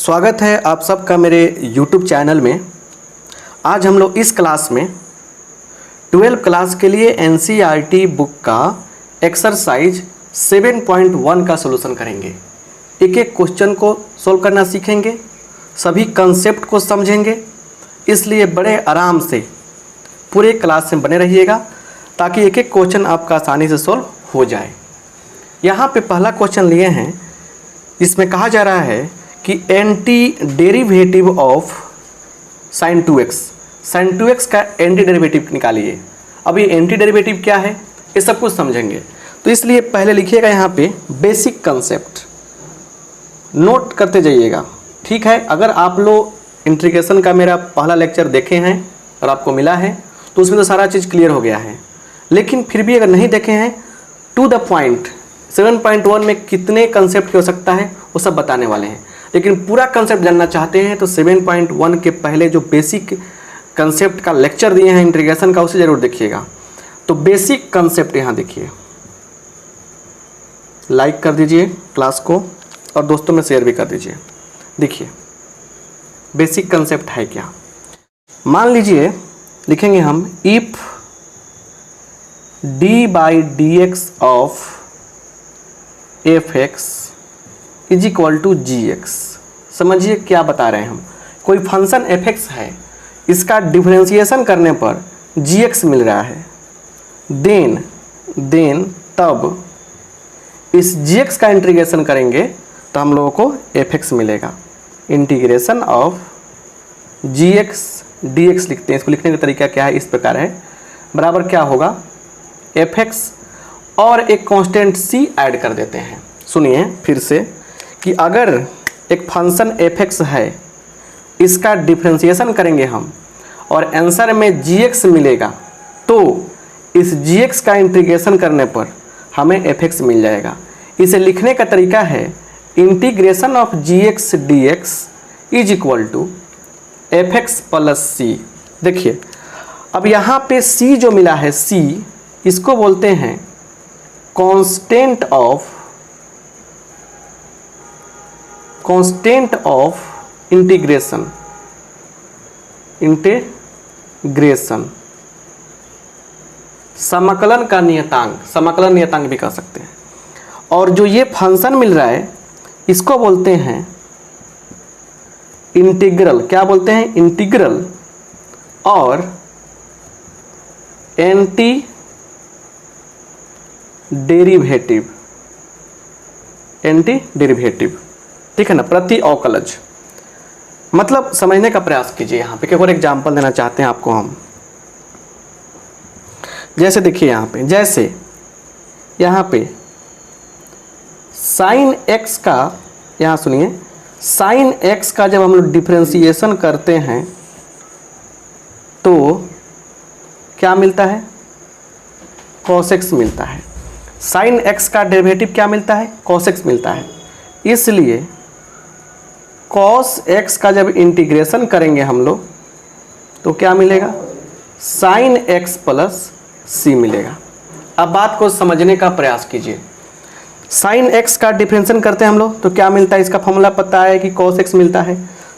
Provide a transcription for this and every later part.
स्वागत है आप सबका मेरे YouTube चैनल में। आज हम लोग इस क्लास में 12 क्लास के लिए NCERT बुक का एक्सरसाइज 7.1 का सॉल्यूशन करेंगे। एक एक क्वेश्चन को सॉल्व करना सीखेंगे, सभी कंसेप्ट को समझेंगे, इसलिए बड़े आराम से पूरे क्लास में बने रहिएगा ताकि एक एक क्वेश्चन आपका आसानी से सॉल्व हो जाए। यहाँ पे पहला क्वेश्चन लिए हैं, इसमें कहा जा रहा है कि anti derivative of sin 2x का एंटी डेरिवेटिव निकालिए। अब ये एंटी डेरिवेटिव क्या है ये सब कुछ समझेंगे, तो इसलिए पहले लिखिएगा यहाँ पे बेसिक कंसेप्ट, नोट करते जाइएगा। ठीक है, अगर आप लोग इंटीग्रेशन का मेरा पहला लेक्चर देखे हैं और आपको मिला है तो उसमें तो सारा चीज़ क्लियर हो गया है, लेकिन फिर भी अगर नहीं देखे हैं टू द पॉइंट 7.1 में कितने कंसेप्ट हो सकता है वो सब बताने वाले हैं। लेकिन पूरा कंसेप्ट जानना चाहते हैं तो 7.1 के पहले जो बेसिक कंसेप्ट का लेक्चर दिए हैं इंटीग्रेशन का, उसे ज़रूर देखिएगा। तो बेसिक कंसेप्ट यहाँ देखिए, लाइक कर दीजिए क्लास को और दोस्तों में शेयर भी कर दीजिए। देखिए बेसिक कंसेप्ट है क्या। मान लीजिए लिखेंगे हम if d/dx of fx is equal to gx। समझिए क्या बता रहे हैं हम। कोई फंक्शन fx है, इसका डिफरेंशिएशन करने पर gx मिल रहा है, देन तब इस gx का इंटीग्रेशन करेंगे तो हम लोगों को fx मिलेगा। इंटीग्रेशन ऑफ gx dx लिखते हैं। इसको लिखने का तरीका क्या है, इस प्रकार है, बराबर क्या होगा fx और एक कांस्टेंट c ऐड कर देते हैं। सुनिए फिर से कि अगर एक फंक्शन fx है, इसका डिफरेंशिएशन करेंगे हम और आंसर में gx मिलेगा, तो इस gx का इंटीग्रेशन करने पर हमें fx मिल जाएगा। इसे लिखने का तरीका है integration of gx dx is equal to fx plus c। देखिए अब यहाँ पे c जो मिला है, c इसको बोलते हैं कांस्टेंट ऑफ इंटीग्रेशन समाकलन का नियतांक, समाकलन नियतांक भी कह सकते हैं। और जो ये फंक्शन मिल रहा है इसको बोलते हैं इंटीग्रल। क्या बोलते हैं? इंटीग्रल और एंटी डेरिवेटिव, ठीक है ना, प्रति अवकलज। मतलब समझने का प्रयास कीजिए। यहाँ पे एक और एग्जाम्पल देना चाहते हैं आपको हम। जैसे देखिए यहाँ पे, जैसे यहाँ पे साइन x का, यहाँ सुनिए, साइन x का जब हम लोग डिफरेंशिएशन करते हैं तो क्या मिलता है? cos x मिलता है। साइन x का डेरिवेटिव क्या मिलता है? cos x मिलता है। इसलिए cos x का जब इंटीग्रेशन करेंगे हम लोग तो क्या मिलेगा? साइन x प्लस c मिलेगा। अब बात को समझने का प्रयास कीजिए। साइन x का डिफरेंशिएशन करते हैं हम लोग तो क्या मिलता है? इसका फॉर्मूला पता है कि cos x मिलता है,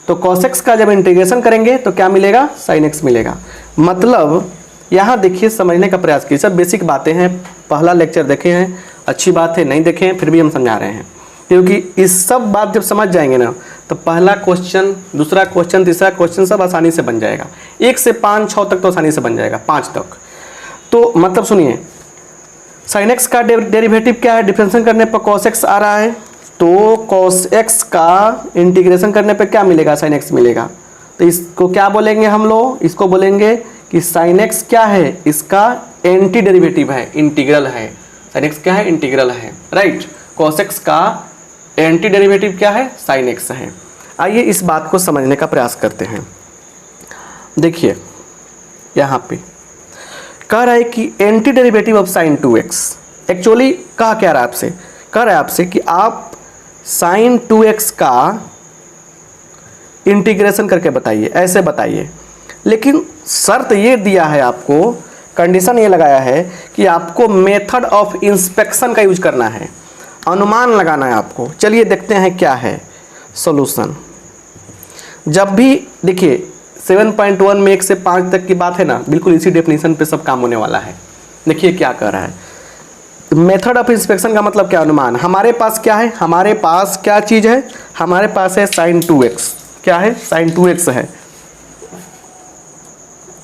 तो cos x का जब इंटीग्रेशन करेंगे तो क्या मिलेगा? साइन x मिलेगा। मतलब यहाँ देखिए, समझने का प्रयास कीजिए। सब बेसिक बातें हैं, पहला लेक्चर देखे हैं, अच्छी बात है, नहीं देखे हैं फिर भी हम समझा रहे हैं, क्योंकि इस सब बात जब समझ जाएंगे ना तो पहला क्वेश्चन, दूसरा क्वेश्चन, तीसरा क्वेश्चन सब आसानी से बन जाएगा। 1 से 5, 6 तक तो आसानी से बन जाएगा, 5 तक। तो मतलब सुनिए, साइन x का डेरिवेटिव क्या है? डिफरेंशिएशन करने पर cos x आ रहा है, तो cos x का इंटीग्रेशन करने पर क्या मिलेगा? साइन x मिलेगा। तो इसको क्या बोलेंगे हम लोग? इसको बोलेंगे कि साइन x क्या है? इसका एंटी डेरिवेटिव है, इंटीग्रल है। साइन x क्या है? इंटीग्रल है, राइट। cos x का एंटी डेरिवेटिव क्या है? साइन x है। आइए इस बात को समझने का प्रयास करते हैं। देखिए यहाँ पे कह रहा है कि anti derivative of sine 2x, actually कहा क्या रहा है आपसे? कह रहा है आपसे कि आप साइन 2x का इंटीग्रेशन करके बताइए, ऐसे बताइए। लेकिन शर्त ये दिया है आपको, कंडीशन ये लगाया है कि आपको मेथड ऑफ इंस्पेक्शन का यूज करना है, अनुमान लगाना है आपको। चलिए देखते हैं क्या है सॉल्यूशन। जब भी देखिए 7.1 में 1 से 5 तक की बात है ना, बिल्कुल इसी डेफिनेशन पे सब काम होने वाला है। देखिए क्या कह रहा है, मेथड ऑफ इंस्पेक्शन का मतलब क्या, अनुमान। हमारे पास क्या है, हमारे पास क्या चीज़ है, हमारे पास है साइन 2x। क्या है, साइन 2x है,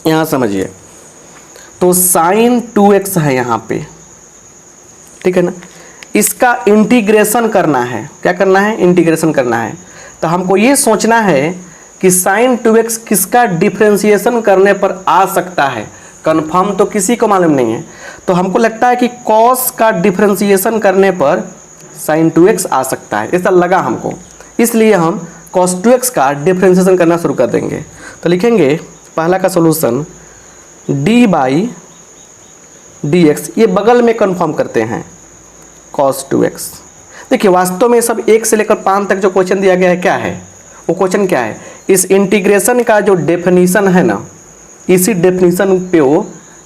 यहाँ समझिए। तो साइन 2x है यहाँ पे, ठीक है ना। इसका इंटीग्रेशन करना है, क्या करना है, इंटीग्रेशन करना है। तो हमको ये सोचना है कि साइन 2x किसका डिफ्रेंसिएशन करने पर आ सकता है। कंफर्म तो किसी को मालूम नहीं है, तो हमको लगता है कि कॉस का डिफ्रेंसिएशन करने पर साइन 2x आ सकता है, ऐसा लगा हमको। इसलिए हम cos 2x का डिफ्रेंसिएशन करना शुरू कर देंगे। तो लिखेंगे पहला का solution d by d x, ये बगल में कंफर्म करते हैं cos 2x। देखिए वास्तव में सब 1 से लेकर 5 तक जो क्वेश्चन दिया गया है क्या है, वो क्वेश्चन क्या है, इस इंटीग्रेशन का जो डेफिनीशन है ना, इसी डेफिनीशन पे वो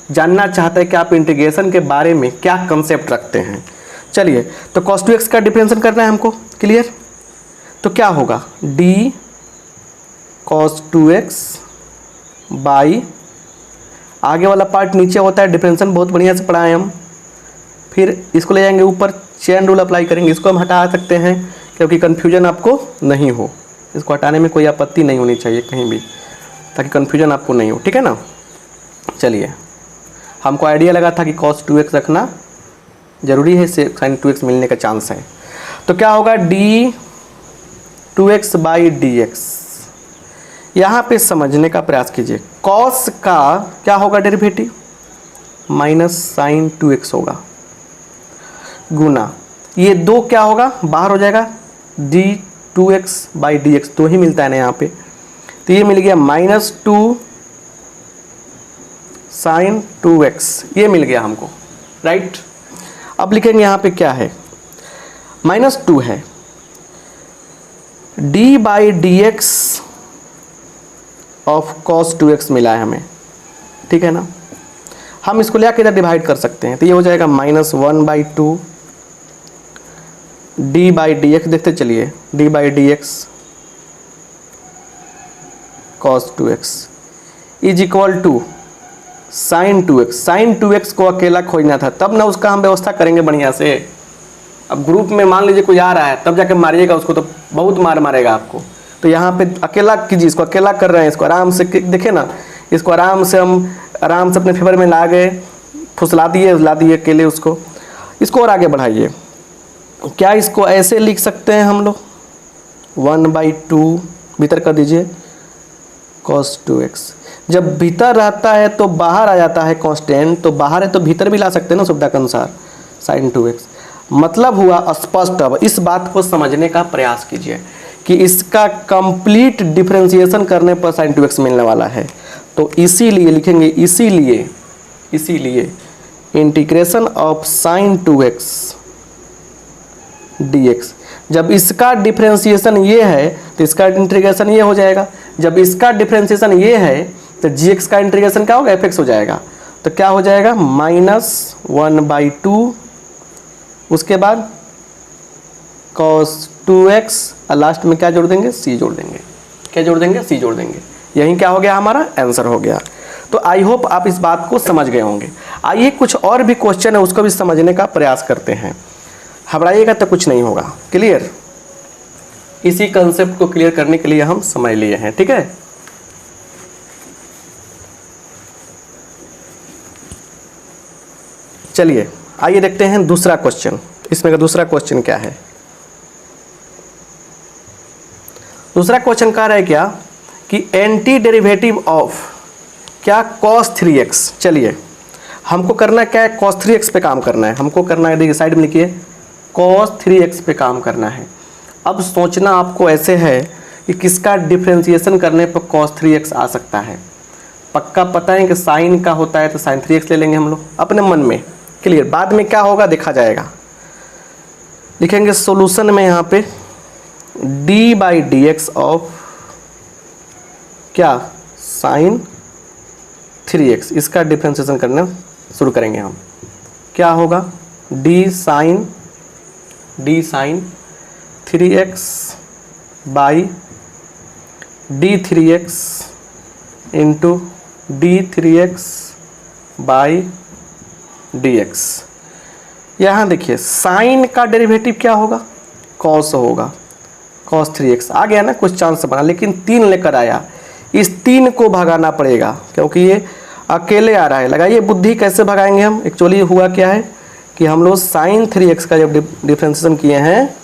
जानना चाहता है कि आप इंटीग्रेशन के बारे में क्या कंसेप्ट रखते हैं। चलिए, तो cos 2x का डिफरेंशिएशन करना है हमको, क्लियर। तो क्या होगा, d cos 2x बाई, आगे वाला पार्ट नीचे होता है, डिफरेंशिएशन बहुत बढ़िया से पढ़ाए हम। फिर इसको ले जाएंगे ऊपर, चेन रूल अप्लाई करेंगे। इसको हम हटा सकते हैं क्योंकि कन्फ्यूजन आपको नहीं हो, इसको हटाने में कोई आपत्ति नहीं होनी चाहिए कहीं भी, ताकि कन्फ्यूजन आपको नहीं हो, ठीक है ना। चलिए, हमको आइडिया लगा था कि cos 2x रखना ज़रूरी है, इससे sin 2x मिलने का चांस है। तो क्या होगा, d 2x by d x. यहाँ पे समझने का प्रयास कीजिए, cos का क्या होगा डेरिवेटिव, माइनस साइन 2x होगा, गुना ये दो क्या होगा, बाहर हो जाएगा, d 2x by d x, तो ही मिलता है ना यहाँ पे। तो ये मिल गया -2 साइन 2x, ये मिल गया हमको, राइट। अब लिखेंगे यहाँ पे क्या है, -2 है, d by d x of cos 2x मिला है हमें, ठीक है ना। हम इसको ले आके इधर डिवाइड कर सकते हैं, तो ये हो जाएगा -1/2 d बाई डी एक्स, देखते चलिए, d by d x cos 2x is equal to sine 2x। Sine 2x को अकेला खोजना था, तब ना उसका हम व्यवस्था करेंगे बढ़िया से। अब ग्रुप में मान लीजिए कोई आ रहा है, तब जाके मारिएगा उसको, तो बहुत मार मारेगा आपको। तो यहाँ पे अकेला कीजिए, इसको अकेला कर रहे हैं, इसको आराम से देखे ना, इसको आराम से हम आराम से अपने फेवर में ला गए, फुसला दिए अकेले उसको। इसको और आगे बढ़ाइए, क्या इसको ऐसे लिख सकते हैं हम लोग, 1/2 भीतर कर दीजिए cos 2x। जब भीतर रहता है तो बाहर आ जाता है कांस्टेंट, तो बाहर है तो भीतर भी ला सकते हैं ना सुविधा के अनुसार, sin 2x। मतलब हुआ स्पष्ट। अब इस बात को समझने का प्रयास कीजिए कि इसका कंप्लीट डिफरेंशिएशन करने पर sin 2x मिलने वाला है। तो इसीलिए लिखेंगे, इसीलिए integration of sin 2x dx, जब इसका डिफरेंशिएशन ये है तो इसका इंटीग्रेशन ये हो जाएगा, जब इसका डिफरेंशिएशन ये है तो gx का इंटीग्रेशन क्या होगा, fx हो जाएगा। तो क्या हो जाएगा, -1/2, उसके बाद cos 2x, और लास्ट में क्या जोड़ देंगे, c जोड़ देंगे। क्या जोड़ देंगे, c जोड़ देंगे। यही क्या हो गया, हमारा आंसर हो गया। तो आई होप आप इस बात को समझ गए होंगे। आइए कुछ और भी क्वेश्चन है, उसको भी समझने का प्रयास करते हैं। घबराइएगा तो कुछ नहीं होगा, क्लियर। इसी कंसेप्ट को क्लियर करने के लिए हम समझ लिए हैं, ठीक है। चलिए आइए देखते हैं दूसरा क्वेश्चन। इसमें का दूसरा क्वेश्चन क्या है, दूसरा क्वेश्चन कह रहा है क्या कि एंटी डेरिवेटिव ऑफ क्या cos 3x। चलिए हमको करना क्या है, cos 3x पे काम करना है, हमको करना है, देखिए साइड में लिखिए, cos 3x पे काम करना है। अब सोचना आपको ऐसे है कि किसका डिफरेंशिएशन करने पर cos 3x आ सकता है। पक्का पता है कि साइन का होता है तो sin 3x ले लेंगे हम लोग अपने मन में, क्लियर। बाद में क्या होगा देखा जाएगा। लिखेंगे सॉल्यूशन में यहाँ पे d by d x of क्या, sin 3x, इसका डिफरेंशिएशन करना शुरू करेंगे हम। क्या होगा, d sin 3x by d3x into d3x by dx। यहाँ देखिए साइन का डेरिवेटिव क्या होगा, कॉस होगा, cos 3x आ गया ना, कुछ चांस बना, लेकिन 3 लेकर आया, इस 3 को भगाना पड़ेगा क्योंकि ये अकेले आ रहा है। लगाइए बुद्धि, कैसे भगाएंगे हम। एक्चुअली हुआ क्या है कि हम लोग sin 3x का जब डिफ्रेंशिएशन किए हैं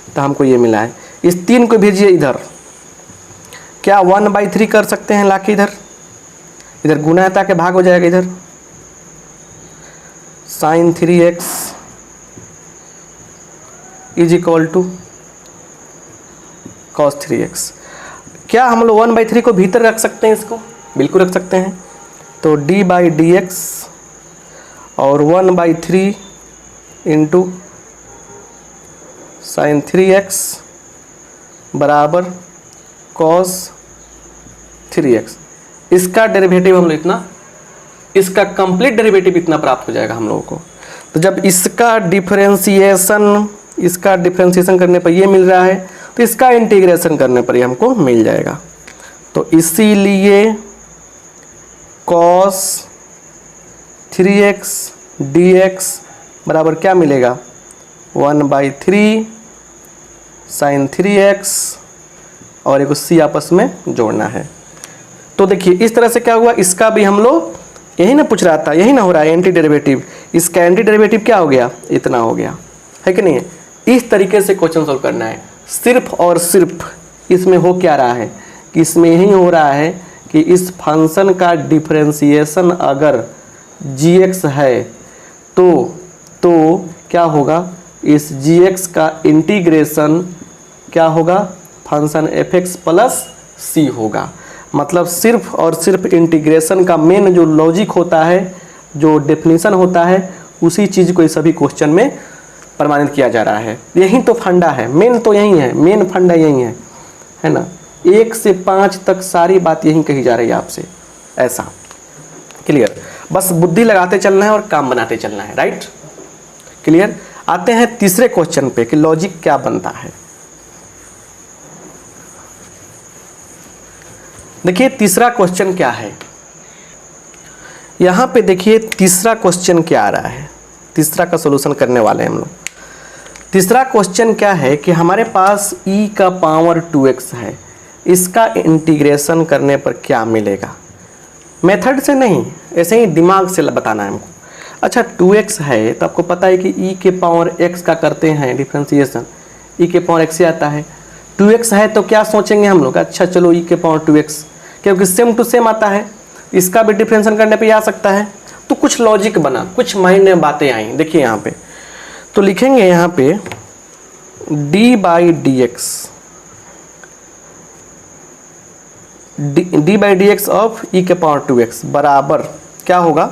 तो हमको ये मिला है। इस 3 को भेजिए इधर, क्या 1/3 कर सकते हैं लाके इधर, इधर गुना है ताकि भाग हो जाएगा इधर। sin 3x is equal to cos 3x। क्या हम लोग 1/3 को भीतर रख सकते हैं, इसको बिल्कुल रख सकते हैं। तो d/dx और 1/3 इंटू sin 3x बराबर cos 3x। इसका डेरिवेटिव हम लोग इतना, इसका कंप्लीट डेरिवेटिव इतना प्राप्त हो जाएगा हम लोगों को। तो जब इसका डिफरेंशिएशन करने पर ये मिल रहा है तो इसका इंटीग्रेशन करने पर ये हमको मिल जाएगा। तो इसीलिए cos 3x dx बराबर क्या मिलेगा, 1/3 sin 3x और एक c आपस में जोड़ना है। तो देखिए इस तरह से क्या हुआ, इसका भी हम लोग यही ना पूछ रहा था, यही ना हो रहा है एंटी डेरिवेटिव। इसका एंटी डेरिवेटिव क्या हो गया, इतना हो गया है कि नहीं। इस तरीके से क्वेश्चन सोल्व करना है। सिर्फ और सिर्फ इसमें हो क्या रहा है कि इसमें यही हो रहा है कि इस फंक्शन का डिफरेंशिएशन अगर gx है तो क्या होगा, इस gx का इंटीग्रेशन क्या होगा, फंक्शन fx प्लस c होगा। मतलब सिर्फ और सिर्फ इंटीग्रेशन का मेन जो लॉजिक होता है, जो डेफिनेशन होता है, उसी चीज़ को इस सभी क्वेश्चन में प्रमाणित किया जा रहा है। यही तो फंडा है, मेन तो यही है, मेन फंडा यही है ना। 1 से 5 तक सारी बात यही कही जा रही है आपसे, ऐसा क्लियर। बस बुद्धि लगाते चलना है और काम बनाते चलना है, राइट क्लियर। आते हैं तीसरे क्वेश्चन पे कि लॉजिक क्या बनता है। देखिए तीसरा क्वेश्चन क्या है, यहाँ पे देखिए तीसरा क्वेश्चन क्या आ रहा है। तीसरा का सॉल्यूशन करने वाले हैं हम लोग। तीसरा क्वेश्चन क्या है कि हमारे पास e का पावर 2x है, इसका इंटीग्रेशन करने पर क्या मिलेगा। मेथड से नहीं, ऐसे ही दिमाग से बताना है हमको। अच्छा 2x है तो आपको पता है कि e के पावर x का करते हैं डिफरेंशिएशन, e के पावर x से आता है। 2x है तो क्या सोचेंगे हम लोग, अच्छा चलो e के पावर 2x, क्योंकि सेम टू सेम आता है, इसका भी डिफरेंशिएशन करने पे आ सकता है। तो कुछ लॉजिक बना, कुछ माइंड में बातें आई। देखिए यहाँ पे तो लिखेंगे यहाँ पे d/dx ऑफ e के पावर 2x बराबर क्या होगा,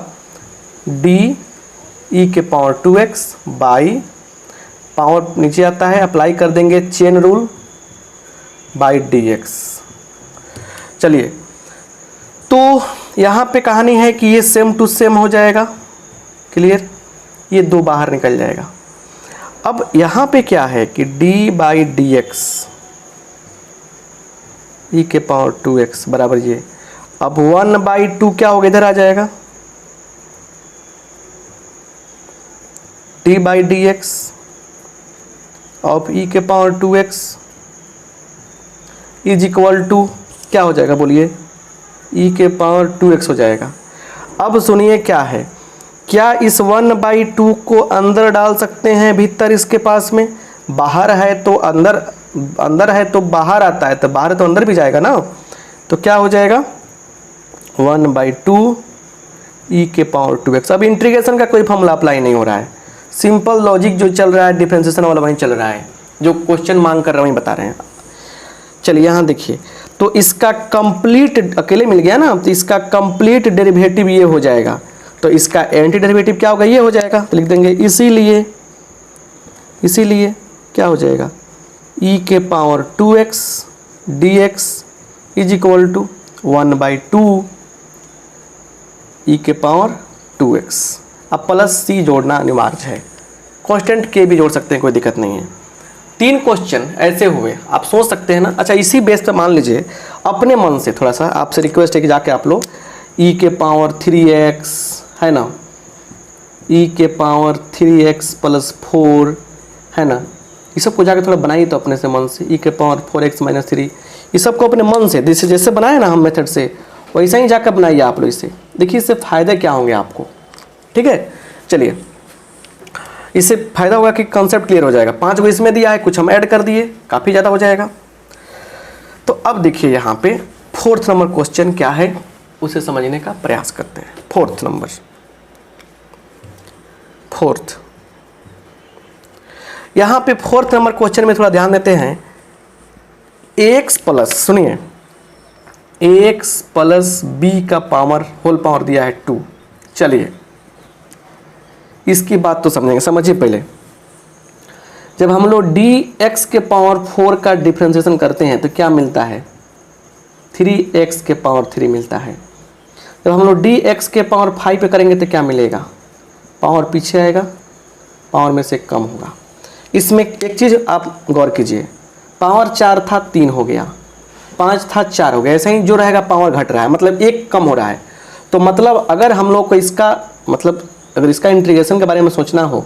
d e के पावर 2x बाई पावर नीचे आता है, अप्लाई कर देंगे चेन रूल बाई dx। चलिए तो यहाँ पे कहानी है कि ये सेम टू सेम हो जाएगा, क्लियर, ये 2 बाहर निकल जाएगा। अब यहाँ पे क्या है कि d/dx e के पावर 2x बराबर ये, अब 1/2 क्या होगा, इधर आ जाएगा, d/dx ऑफ e के power 2x is equal to क्या हो जाएगा, बोलिए, e के पावर 2x हो जाएगा। अब सुनिए क्या है, क्या इस 1/2 को अंदर डाल सकते हैं भीतर, इसके पास में, बाहर है तो अंदर, अंदर है तो बाहर आता है, तो बाहर तो अंदर भी जाएगा ना। तो क्या हो जाएगा 1/2 e के पावर 2x। अब इंटीग्रेशन का कोई फॉर्मूला अप्लाई नहीं हो रहा है, सिंपल लॉजिक जो चल रहा है डिफरेंशिएशन वाला वहीं चल रहा है, जो क्वेश्चन मांग कर रहे वहीं बता रहे हैं। चलिए यहाँ देखिए, तो इसका कंप्लीट अकेले मिल गया ना, तो इसका कंप्लीट डेरिवेटिव ये हो जाएगा, तो इसका एंटी डेरिवेटिव क्या होगा, ये हो जाएगा। तो लिख देंगे इसीलिए क्या हो जाएगा, e के power 2x dx is equal to 1/2 e के पावर 2x। अब प्लस c जोड़ना अनिवार्य है, कांस्टेंट के भी जोड़ सकते हैं, कोई दिक्कत नहीं है। 3 क्वेश्चन ऐसे हुए, आप सोच सकते हैं ना। अच्छा, इसी बेस पे मान लीजिए अपने मन से थोड़ा सा आपसे रिक्वेस्ट है कि जाके आप लोग e के पावर 3x है ना, e के पावर 3x + 4 है ना, ये सब को जाके थोड़ा बनाइए तो अपने से मन से, e के पावर 4x - 3, ये सब को अपने मन से जैसे जैसे बनाए ना हम मेथड से, वैसा ही जाकर बनाइए आप लोग इसे। देखिए इससे फ़ायदे क्या होंगे आपको, ठीक है। चलिए, इससे फ़ायदा होगा कि कंसेप्ट क्लियर हो जाएगा। 5 को इसमें दिया है, कुछ हम ऐड कर दिए, काफ़ी ज़्यादा हो जाएगा। तो अब देखिए यहाँ पे 4th नंबर क्वेश्चन क्या है उसे समझने का प्रयास करते हैं। 4th नंबर, 4th, यहाँ पे 4th नंबर क्वेश्चन में थोड़ा ध्यान देते हैं। ax प्लस, सुनिए, ax + b का पावर होल पावर दिया है 2। चलिए इसकी बात तो समझेंगे, समझिए पहले। जब हम लोग dx के पावर 4 का डिफ्रेंशिएशन करते हैं तो क्या मिलता है, 3x के पावर 3 मिलता है। जब हम लोग dx के पावर 5 पे करेंगे तो क्या मिलेगा, पावर पीछे आएगा, पावर में से कम होगा। इसमें एक चीज़ आप गौर कीजिए, पावर 4 था 3 हो गया, 5 था 4 हो गया, ऐसे ही जो रहेगा पावर घट रहा है, मतलब 1 कम हो रहा है। तो मतलब अगर हम लोग को इसका मतलब अगर इसका इंटीग्रेशन के बारे में सोचना हो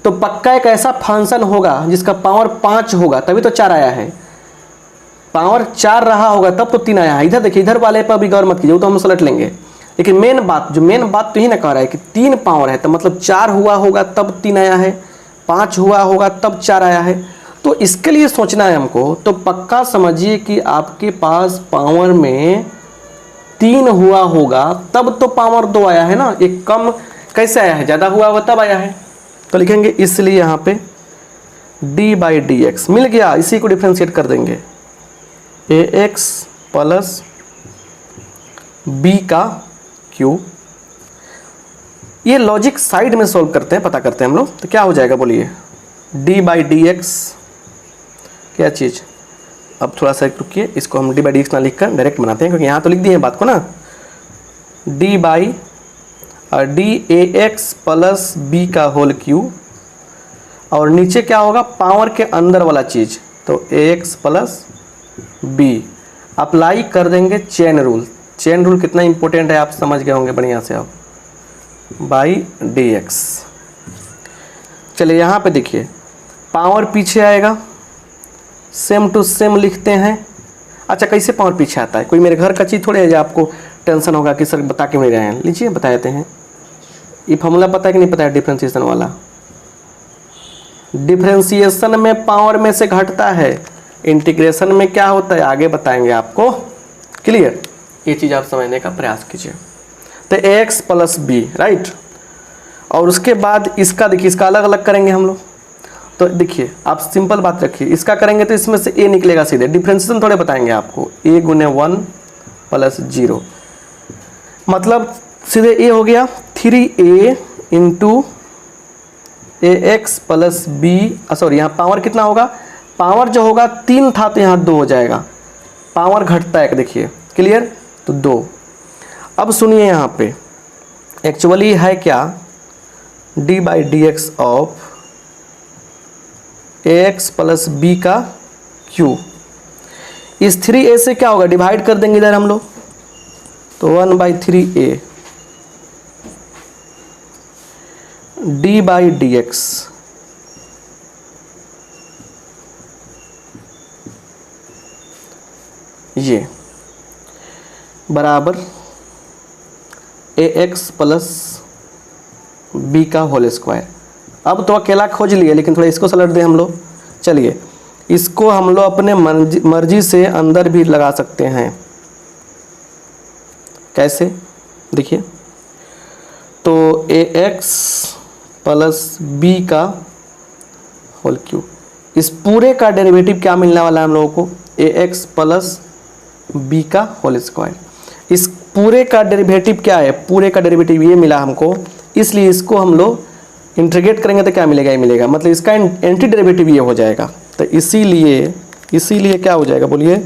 तो पक्का एक ऐसा फंक्शन होगा जिसका पावर 5 होगा, तभी तो 4 आया है। पावर 4 रहा होगा तब तो 3 आया है। इधर देखिए, इधर वाले पर भी गौर मत कीजिए, वो तो हम सलट लेंगे। लेकिन मेन बात तो ही ना कह रहा है कि 3 पावर है, तो मतलब 4 हुआ होगा तब 3 आया है, 5 हुआ होगा तब 4 आया है। तो इसके लिए सोचना है हमको, तो पक्का समझिए कि आपके पास पावर में 3 हुआ होगा तब तो पावर 2 आया है ना। एक कम कैसे आया है, ज़्यादा हुआ होगा तब आया है। तो लिखेंगे इसलिए यहाँ पे d/dx मिल गया, इसी को डिफ्रेंशिएट कर देंगे, ax + b का क्यूब। ये लॉजिक साइड में सॉल्व करते हैं, पता करते हैं हम लोग, तो क्या हो जाएगा बोलिए, d/dx क्या चीज़। अब थोड़ा सा रुकिए, इसको हम d/dx ना लिख कर डायरेक्ट बनाते हैं, क्योंकि यहाँ तो लिख दिए हैं बात को ना, dax + b का होल क्यूब, और नीचे क्या होगा, पावर के अंदर वाला चीज़, तो ax + b। अप्लाई कर देंगे चेन रूल। चेन रूल कितना इंपॉर्टेंट है आप समझ गए होंगे बढ़िया से अब, /dx। चलिए यहाँ पे देखिए, पावर पीछे आएगा, सेम टू सेम लिखते हैं। अच्छा, कैसे पावर पीछे आता है, कोई मेरे घर का चीज़ थोड़े है जो आपको टेंशन होगा कि सर बता के मेरे हैं। लीजिए बता देते हैं, ये फॉर्मूला पता है कि नहीं पता है, डिफ्रेंशिएशन वाला। डिफ्रेंशिएशन में पावर में से घटता है, इंटीग्रेशन में क्या होता है आगे बताएंगे आपको। क्लियर, ये चीज़ आप समझने का प्रयास कीजिए। तो ax + b, राइट। और उसके बाद इसका देखिए, इसका अलग अलग करेंगे हम लोग। तो देखिए आप सिंपल बात रखिए, इसका करेंगे तो इसमें से a निकलेगा सीधे, डिफ्रेंशिएशन थोड़े बताएंगे आपको, a × 1 + 0, मतलब सीधे a हो गया 3a × ax + b। सॉरी, यहाँ पावर कितना होगा, पावर जो होगा 3 था तो यहाँ 2 हो जाएगा, पावर घटता है, देखिए क्लियर, तो 2। अब सुनिए यहाँ पे एक्चुअली है क्या, d/dx ऑफ ax + b का क्यूब। इस 3a से क्या होगा, डिवाइड कर देंगे इधर हम लोग, तो 1/3a d/dx ये बराबर ax + b का होल स्क्वायर। अब तो अकेला खोज लिए, लेकिन थोड़ा इसको सलट दें हम लोग। चलिए इसको हम लोग अपने मर्जी से अंदर भी लगा सकते हैं। कैसे, देखिए, तो ax + b का होल क्यूब, इस पूरे का डेरिवेटिव क्या मिलने वाला है हम लोगों को, ax + b का होल स्क्वायर। इस पूरे का डेरिवेटिव क्या है, पूरे का डेरिवेटिव ये मिला हमको, इसलिए इसको हम लोग इंटीग्रेट करेंगे तो क्या मिलेगा, ये मिलेगा, मतलब इसका एंटी डेरिवेटिव ये हो जाएगा। तो इसीलिए क्या हो जाएगा बोलिए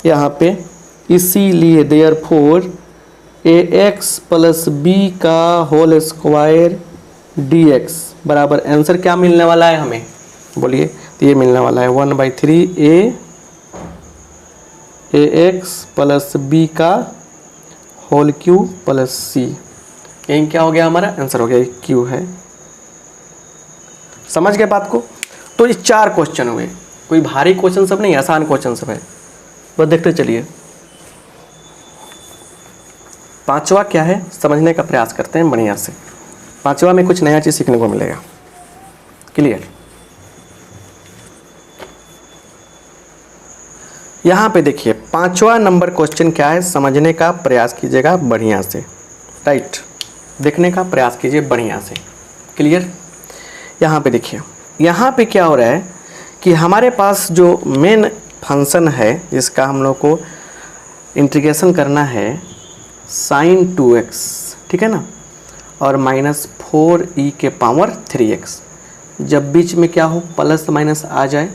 यहाँ पे, इसीलिए देयरफॉर ax + b का होल स्क्वायर dx बराबर, आंसर क्या मिलने वाला है हमें बोलिए, तो ये मिलने वाला है 1/3 ए एक्स प्लस बी का होल क्यूब प्लस सी। यही क्या हो गया हमारा आंसर हो गया, क्यू है। समझ गए बात को? तो ये 4 क्वेश्चन हुए, कोई भारी क्वेश्चन सब नहीं, आसान क्वेश्चन सब है, बस देखते चलिए। 5वां क्या है समझने का प्रयास करते हैं बढ़िया से। 5वां में कुछ नया चीज़ सीखने को मिलेगा। क्लियर? यहाँ पे देखिए 5वां नंबर क्वेश्चन क्या है, समझने का प्रयास कीजिएगा बढ़िया से। राइट, देखने का प्रयास कीजिए बढ़िया से। क्लियर? यहाँ पे देखिए, यहाँ पे क्या हो रहा है कि हमारे पास जो मेन फंक्शन है जिसका हम लोग को इंटीग्रेशन करना है sin 2x, ठीक है ना, और -4e के पावर 3x। जब बीच में क्या हो प्लस माइनस आ जाए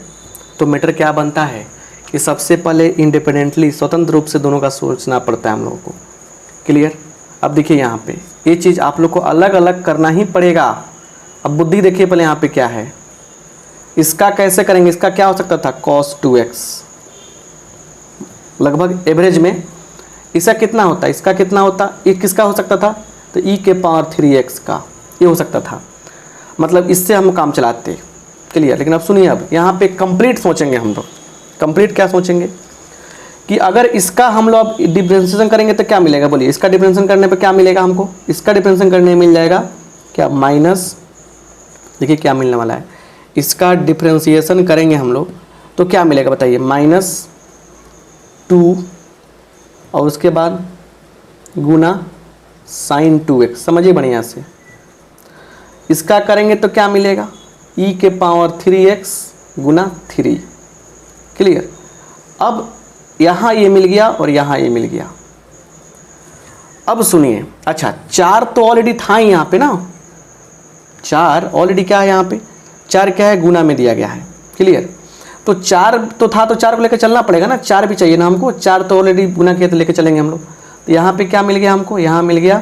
तो मैटर क्या बनता है कि सबसे पहले इंडिपेंडेंटली स्वतंत्र रूप से दोनों का सोचना पड़ता है हम लोगों को। क्लियर? अब देखिए यहाँ पे ये चीज़ आप लोग को अलग अलग करना ही पड़ेगा। अब बुद्धि देखिए पहले यहाँ पे क्या है, इसका कैसे करेंगे, इसका क्या हो सकता था cos 2x, लगभग एवरेज में इसका कितना होता, इसका कितना होता, ये किसका हो सकता था, तो e के पावर 3x का ये हो सकता था, मतलब इससे हम काम चलाते। क्लियर? लेकिन अब सुनिए, अब यहाँ पे कंप्लीट सोचेंगे हम लोग। कंप्लीट क्या सोचेंगे कि अगर इसका हम लोग अब डिफरेंशिएशन करेंगे तो क्या मिलेगा, बोलिए इसका डिफरेंशिएशन करने पे क्या मिलेगा हमको, इसका डिफरेंशिएशन करने में मिल जाएगा क्या माइनस, देखिए क्या मिलने वाला है, इसका डिफरेंशिएशन करेंगे हम लोग तो क्या मिलेगा बताइए, -2 और उसके बाद गुना sin 2x। समझिए बढ़िया से, इसका करेंगे तो क्या मिलेगा e के पावर 3x गुना 3। क्लियर? अब यहाँ ये मिल गया और यहाँ ये मिल गया। अब सुनिए, अच्छा 4 तो ऑलरेडी था ही यहाँ पे ना, 4 ऑलरेडी क्या है यहाँ पे, 4 क्या है गुना में दिया गया है। क्लियर? तो 4 तो था तो 4 को लेकर चलना पड़ेगा ना, 4 भी चाहिए ना हमको, 4 तो ऑलरेडी गुना किया तो लेकर चलेंगे हम लोग। तो यहाँ पे क्या मिल गया हमको, यहाँ मिल गया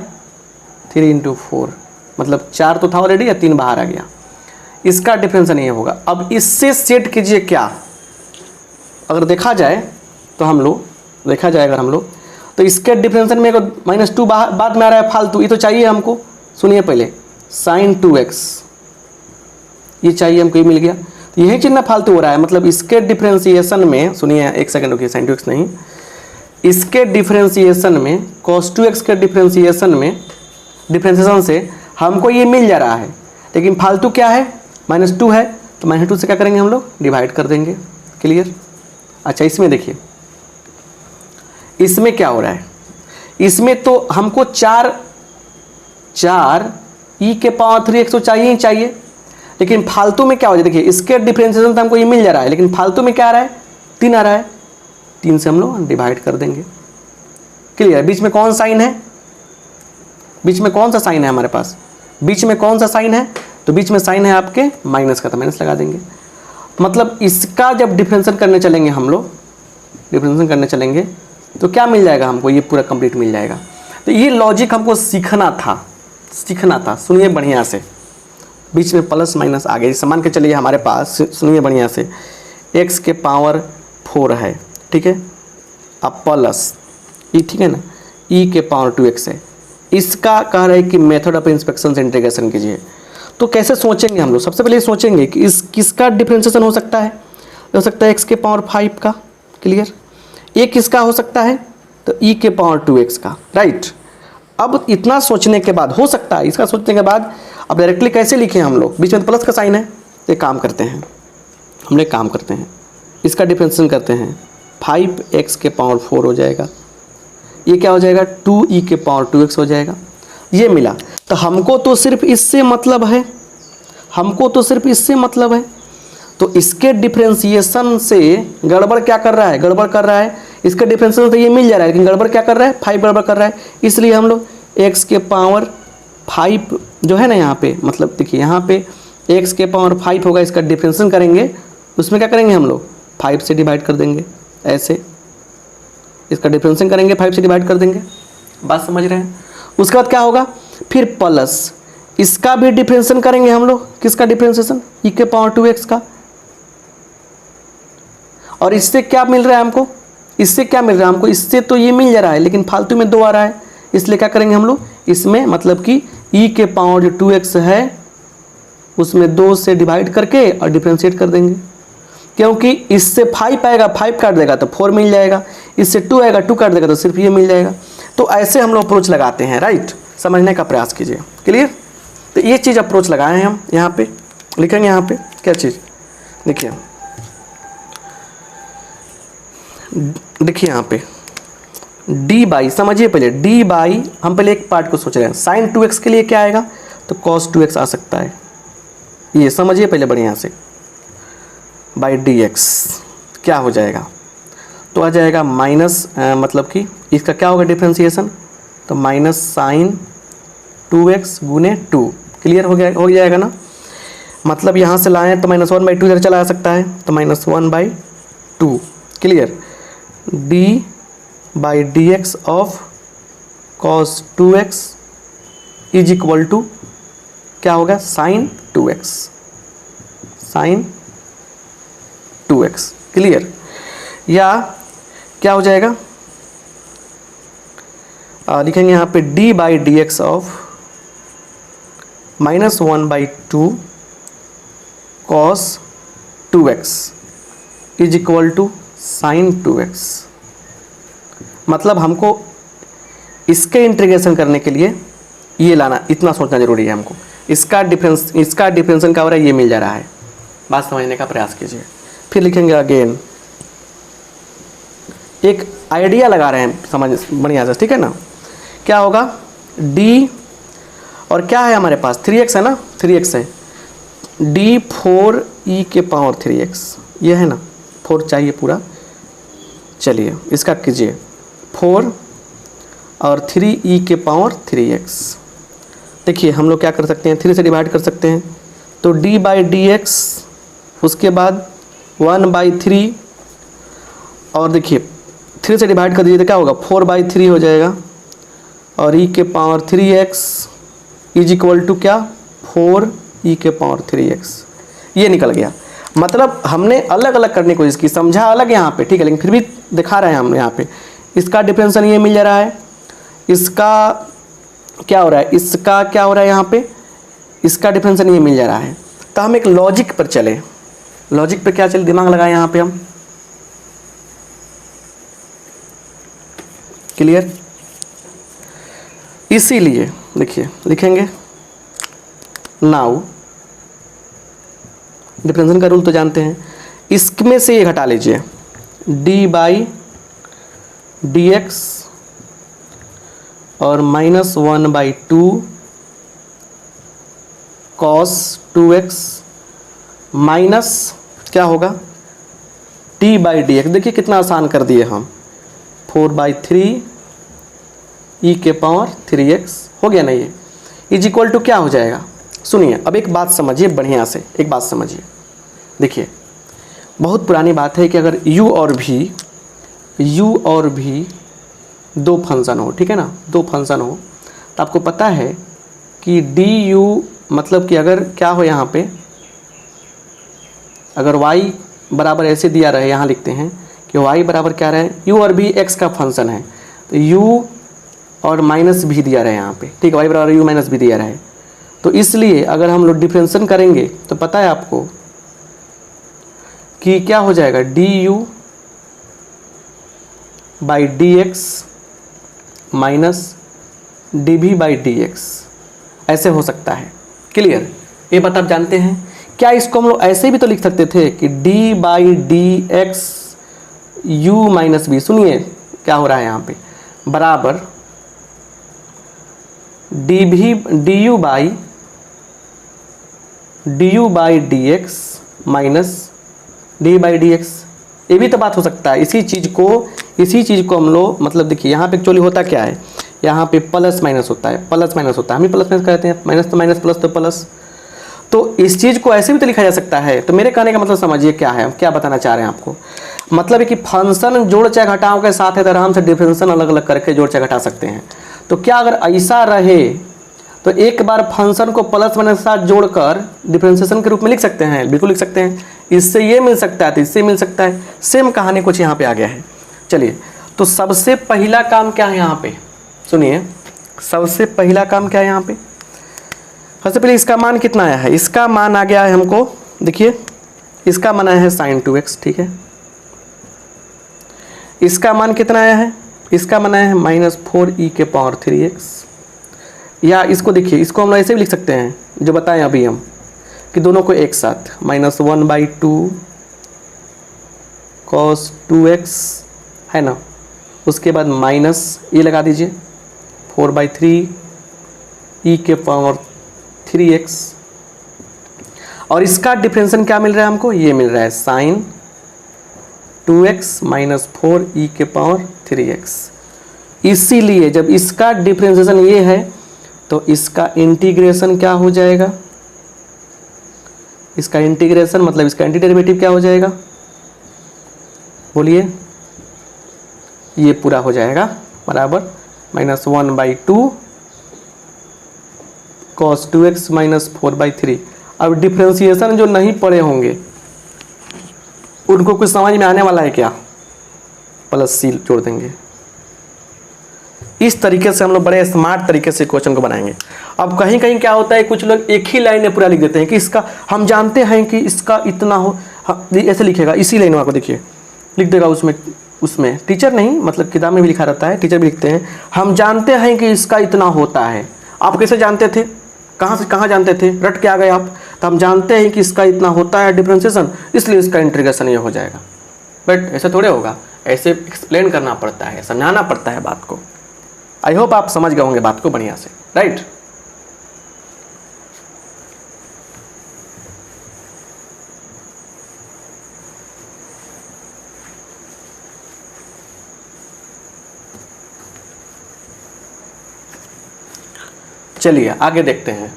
3 × 4, मतलब 4 तो था ऑलरेडी या 3 बाहर आ गया, इसका डिफरेंस नहीं होगा। अब इससे सेट कीजिए क्या, अगर देखा जाए तो हम लोग देखा जाए अगर हम लोग तो इसके डिफरेंशिएशन में -2 बाद में आ रहा है फालतू, ये तो चाहिए हमको। सुनिए पहले sin 2x ये चाहिए हमको, ये मिल गया, तो यही चीज़ ना फालतू हो रहा है, मतलब इसके डिफरेंशिएशन में, सुनिए एक सेकंड रुकिए, sin 2x नहीं, इसके डिफरेंशिएशन में cos 2x के डिफरेंशिएशन से हमको ये मिल जा रहा है, लेकिन फालतू क्या है -2 है, तो -2 से क्या करेंगे हम लोग डिवाइड कर देंगे। क्लियर? अच्छा इसमें देखिए, इसमें क्या हो रहा है, इसमें तो हमको 4 e के पावर 3x तो चाहिए ही चाहिए, लेकिन फालतू में क्या हो जाए, देखिए इसके डिफरेंशिएशन तो हमको ये मिल जा रहा है, लेकिन फालतू में क्या आ रहा है 3 आ रहा है, 3 से हम लोग डिवाइड कर देंगे। क्लियर? बीच में कौन साइन है, बीच में कौन सा साइन है हमारे पास, बीच में कौन सा साइन है, तो बीच में साइन है आपके माइनस का, तो माइनस लगा देंगे। मतलब इसका जब डिफरेंशिएशन करने चलेंगे हम लोग, डिफरेंशिएशन करने चलेंगे तो क्या मिल जाएगा हमको, ये पूरा कंप्लीट मिल जाएगा। तो ये लॉजिक हमको सीखना था। सुनिए बढ़िया से, बीच में प्लस माइनस आ गया, जैसे मान के चलिए हमारे पास, सुनिए बढ़िया से, x के पावर 4 है, ठीक है, अब प्लस ई, ठीक है ना, e के पावर 2x है, इसका कह रहा है कि मेथड ऑफ इंस्पेक्शन से इंटीग्रेशन कीजिए। तो कैसे सोचेंगे हम लोग, सबसे पहले सोचेंगे कि इस किसका डिफरेंशिएशन हो सकता है x के पावर 5 का। क्लियर? ये किसका हो सकता है, तो e के पावर 2x का। राइट? अब इतना सोचने के बाद हो सकता है, इसका सोचने के बाद अब डायरेक्टली कैसे लिखें हम लोग, बीच में प्लस का साइन है, तो काम करते हैं, हम लोग काम करते हैं, इसका डिफरेंशिएशन करते हैं, 5x के पावर 4 हो जाएगा, ये क्या हो जाएगा 2e के पावर 2x हो जाएगा, ये मिला। तो हमको तो सिर्फ इससे मतलब है, तो इसके डिफरेंशिएशन से गड़बड़ क्या कर रहा है, इसके डिफरेंशिएशन तो ये मिल जा रहा है, लेकिन गड़बड़ क्या कर रहा है, 5 गड़बड़ कर रहा है, इसलिए हम लोग x के पावर 5 जो है ना यहाँ पे, मतलब देखिए यहाँ पे x के पावर 5 होगा, इसका डिफरेंशिएशन करेंगे, उसमें क्या करेंगे हम लोग 5 से डिवाइड कर देंगे, ऐसे इसका डिफरेंशिएशन करेंगे 5 से डिवाइड कर देंगे। बात समझ रहे हैं? उसके बाद क्या होगा, फिर प्लस इसका भी डिफरेंशिएशन करेंगे हम लोग, किसका डिफरेंशिएशन, e के पावर 2x का, और इससे क्या मिल रहा है हमको, इससे क्या मिल रहा है हमको, इससे तो ये मिल जा रहा है लेकिन फालतू में 2 आ रहा है, इसलिए क्या करेंगे हम लोग, इसमें मतलब कि e के पावर जो 2x है उसमें 2 से डिवाइड करके और डिफ्रेंशिएट कर देंगे, क्योंकि इससे 5 आएगा 5 काट देगा तो 4 मिल जाएगा, इससे 2 आएगा 2 काट देगा तो सिर्फ ये मिल जाएगा। तो ऐसे हम लोग अप्रोच लगाते हैं, राइट, समझने का प्रयास कीजिए, क्लियर। तो ये चीज़ अप्रोच लगाए हैं हम, यहाँ पे लिखेंगे, यहाँ पे क्या चीज़ देखिए, देखिए यहाँ पे डी बाई, समझिए पहले डी बाई, हम पहले एक पार्ट को सोच रहे हैं, साइन 2x के लिए क्या आएगा तो cos 2x आ सकता है, ये समझिए पहले बढ़िया से, बाई डी एक्स क्या हो जाएगा, तो आ जाएगा माइनस, मतलब कि इसका क्या होगा डिफ्रेंसिएशन, तो माइनस साइन 2x गुने 2, क्लियर हो गया, हो जाएगा ना। मतलब यहाँ से लाएँ तो -1/2 इधर चला आ सकता है, तो -1/2, clear. D by d x of cos 2x is equal to क्या होगा, sign 2x, sine 2x, clear. या क्या हो जाएगा, लिखेंगे यहाँ पे d by d x of -1/2 cos 2x is equal to sine 2x। मतलब हमको इसके इंटीग्रेशन करने के लिए ये लाना, इतना सोचना जरूरी है हमको, इसका डिफरेंशिएशन क्या हो रहा है, ये मिल जा रहा है, बात समझने का प्रयास कीजिए। फिर लिखेंगे अगेन, एक आइडिया लगा रहे हैं, समझ बढ़िया से, ठीक है ना। क्या होगा, d और क्या है हमारे पास 3x है ना, 3x है, d 4e के पावर 3x, ये है ना, 4 चाहिए पूरा, चलिए इसका कीजिए 4 और 3e के पावर 3x। देखिए हम लोग क्या कर सकते हैं, 3 से डिवाइड कर सकते हैं, तो d बाई डी एक्स, उसके बाद 1/3, और देखिए 3 से डिवाइड कर दीजिए तो क्या होगा, 4/3 हो जाएगा, और e के power 3x is equal to क्या, 4e के पावर 3x, ये निकल गया। मतलब हमने अलग अलग करने की कोशिश की, समझा अलग यहाँ पे, ठीक है, लेकिन फिर भी दिखा रहे हैं हम यहाँ पे, इसका डिफरेंशियल ये मिल जा रहा है, इसका क्या हो रहा है, इसका क्या हो रहा है यहाँ पे, इसका डिफरेंशियल ये मिल जा रहा है। तो हम एक लॉजिक पर चले, लॉजिक पे क्या चले, दिमाग लगाए यहाँ पे हम, क्लियर। इसीलिए देखिए लिखेंगे, नाउ डिफरेंशिएशन का रूल तो जानते हैं, इसमें से ये घटा लीजिए, d बाई डी एक्स और -1/2 cos 2x माइनस क्या होगा, d बाई डी एक्स, देखिए कितना आसान कर दिए हम, 4/3 e के पावर 3x हो गया ना, ये इज इक्वल टू क्या हो जाएगा। सुनिए अब एक बात समझिए बढ़िया से, एक बात समझिए, देखिए बहुत पुरानी बात है कि अगर u और भी 2 फंक्शन हो, ठीक है ना, 2 फंक्शन हो, तो आपको पता है कि du मतलब कि अगर क्या हो यहाँ पे, अगर y बराबर ऐसे दिया रहे, यहाँ लिखते हैं कि y बराबर क्या रहे, u और भी x का फंक्शन है, तो u और माइनस भी दिया रहे यहाँ पे, ठीक है, y बराबर u माइनस भी दिया रहे, तो इसलिए अगर हम लोग डिफरेंशिएशन करेंगे तो पता है आपको कि क्या हो जाएगा, du by d x minus dv by d x, ऐसे हो सकता है, क्लियर। ये बात आप जानते हैं क्या, इसको हम लोग ऐसे भी तो लिख सकते थे कि d by d x u minus B, सुनिए क्या हो रहा है यहाँ पे, बराबर du by d x minus d by d x, ये भी तो बात हो सकता है। इसी चीज़ को हम लोग, मतलब देखिए यहाँ पे एक्चुअली होता क्या है, यहाँ पे प्लस माइनस होता है, प्लस माइनस होता है, हम ही प्लस माइनस कहते हैं, माइनस तो माइनस, प्लस तो प्लस, तो इस चीज़ को ऐसे भी तो लिखा जा सकता है। तो मेरे कहने का मतलब समझिए क्या है, क्या बताना चाह रहे हैं आपको, मतलब है कि फंक्शन जोड़ चाहे घटाओ के साथ है तो आराम से डिफरेंशिएशन अलग अलग करके जोड़ चाहे घटा सकते हैं। तो क्या अगर ऐसा रहे तो एक बार फंक्शन को प्लस माइनस के साथ जोड़कर डिफरेंशिएशन के रूप में लिख सकते हैं, बिल्कुल लिख सकते हैं। इससे ये मिल सकता है तो इससे मिल सकता है, सेम कहानी कुछ यहाँ पे आ गया है। चलिए, तो सबसे पहला काम क्या है यहाँ पे, सुनिए, सबसे पहला काम क्या है यहाँ पे, सबसे पहले इसका मान कितना आया है, इसका मान आ गया है हमको, देखिए इसका मान आया है sin 2x, ठीक है। इसका मान कितना आया है, इसका मान आया है -4e⁻3x, या इसको देखिए, इसको हम ऐसे भी लिख सकते हैं जो बताएं अभी हम, कि दोनों को एक साथ -1/2 cos 2x है ना, उसके बाद माइनस ये लगा दीजिए 4/3e⁻3x, और इसका डिफरेंशियल क्या मिल रहा है हमको, ये मिल रहा है sin 2x - 4e⁻3x। इसीलिए जब इसका डिफरेंशिएशन ये है तो इसका इंटीग्रेशन क्या हो जाएगा, इसका इंटीग्रेशन मतलब इसका एंटी डेरिवेटिव क्या हो जाएगा, बोलिए, ये पूरा हो जाएगा बराबर -1/2 cos 2x - 4/3। अब डिफरेंशिएशन जो नहीं पढ़े होंगे उनको कुछ समझ में आने वाला है क्या, +c जोड़ देंगे। इस तरीके से हम लोग बड़े स्मार्ट तरीके से क्वेश्चन को बनाएंगे। अब कहीं कहीं क्या होता है, कुछ लोग एक ही लाइन में पूरा लिख देते हैं कि इसका हम जानते हैं कि इसका इतना हो, ऐसे लिखेगा, इसी लाइन में आपको देखिए लिख देगा, उसमें टीचर नहीं, मतलब किताब में भी लिखा रहता है, टीचर भी लिखते हैं, हम जानते हैं कि इसका इतना होता है। आप कैसे जानते थे, कहाँ से कहाँ जानते थे, रट के आ गए आप, तो हम जानते हैं कि इसका इतना होता है डिफरेंशिएशन, इसलिए इसका इंटीग्रेशन ये हो जाएगा। बट ऐसे थोड़े होगा, ऐसे एक्सप्लेन करना पड़ता है, समझाना पड़ता है बात को। आई होप आप समझ गए होंगे बात को बढ़िया से, राइट। चलिए आगे देखते हैं।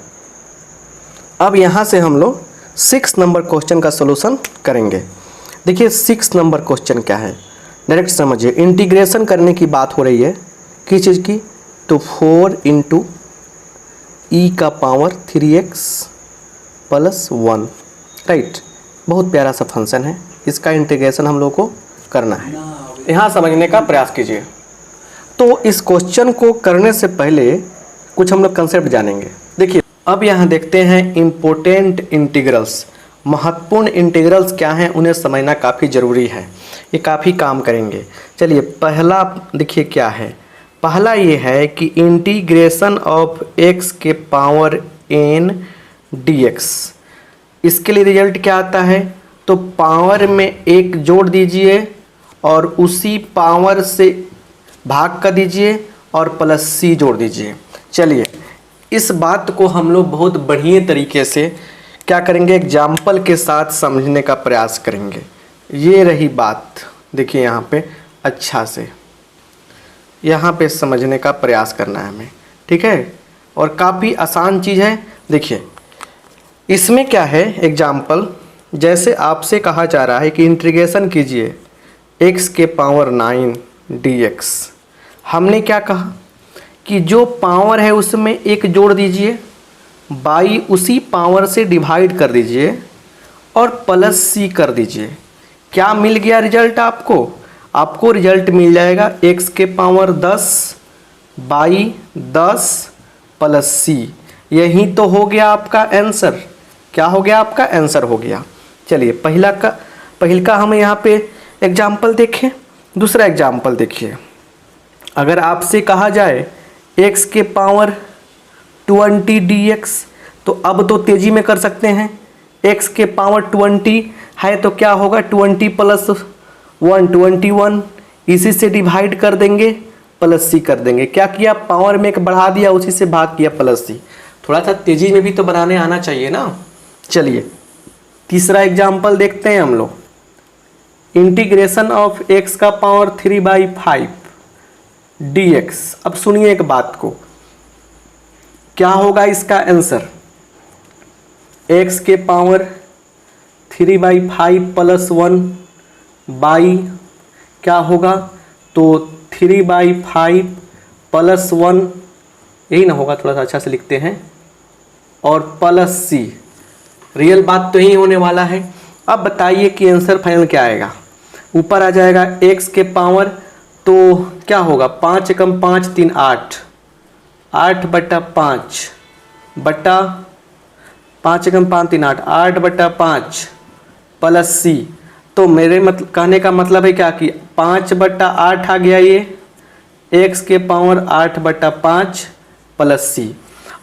अब यहाँ से हम लोग 6 नंबर क्वेश्चन का सॉल्यूशन करेंगे। देखिए 6 नंबर क्वेश्चन क्या है, डायरेक्ट समझिए। इंटीग्रेशन करने की बात हो रही है, किस चीज़ की, तो 4 × e⁻3x + 1, राइट। बहुत प्यारा सा फंक्शन है, इसका इंटीग्रेशन हम लोग को करना है, यहाँ समझने का प्रयास कीजिए। तो इस क्वेश्चन को करने से पहले कुछ हम लोग कंसेप्ट जानेंगे। देखिए अब यहाँ देखते हैं इम्पोर्टेंट इंटीग्रल्स, महत्वपूर्ण इंटीग्रल्स क्या हैं, उन्हें समझना काफ़ी ज़रूरी है, ये काफ़ी काम करेंगे। चलिए पहला देखिए क्या है, पहला ये है कि इंटीग्रेशन ऑफ x⁻n dx, इसके लिए रिजल्ट क्या आता है, तो पावर में 1 जोड़ दीजिए और उसी पावर से भाग कर दीजिए और +c जोड़ दीजिए। चलिए इस बात को हम लोग बहुत बढ़िया तरीके से क्या करेंगे, एग्जाम्पल के साथ समझने का प्रयास करेंगे। ये रही बात, देखिए यहाँ पे अच्छा से यहाँ पे समझने का प्रयास करना है हमें, ठीक है, और काफ़ी आसान चीज़ है। देखिए इसमें क्या है, एग्जाम्पल जैसे आपसे कहा जा रहा है कि इंटीग्रेशन कीजिए x⁻9 dx, हमने क्या कहा कि जो पावर है उसमें 1 जोड़ दीजिए, बाई उसी पावर से डिवाइड कर दीजिए और +c कर दीजिए। क्या मिल गया रिजल्ट आपको, आपको रिजल्ट मिल जाएगा x⁻10 / 10 +c। यही तो हो गया आपका आंसर, क्या हो गया, आपका आंसर हो गया। चलिए पहल का हम यहाँ पे एग्जाम्पल देखें। दूसरा एग्जाम्पल देखिए, अगर आपसे कहा जाए x⁻20 dx, तो अब तो तेज़ी में कर सकते हैं। x⁻20 है तो क्या होगा, 20 + 1 21, इसी से डिवाइड कर देंगे, +c कर देंगे। क्या किया, पावर में 1 बढ़ा दिया, उसी से भाग किया, +c। थोड़ा सा तेज़ी में भी तो बनाने आना चाहिए ना। चलिए तीसरा एग्जाम्पल देखते हैं हम लोग, इंटीग्रेशन ऑफ x⁻3/5 dx। अब सुनिए एक बात को, क्या होगा इसका आंसर, x⁻3/5 + 1 बाई क्या होगा, तो 3/5 + 1, यही ना होगा, थोड़ा सा अच्छा से लिखते हैं, और +c। रियल बात तो यही होने वाला है। अब बताइए कि आंसर फाइनल क्या आएगा। ऊपर आ जाएगा x के पावर, तो क्या होगा 5 एकम 5 3 8, 8/5 बटा 5 एकम 5 3 8, 8/5 प्लस सी। तो मेरे कहने का मतलब है क्या कि 5/8 आ गया ये, x के पावर 8/5 प्लस सी।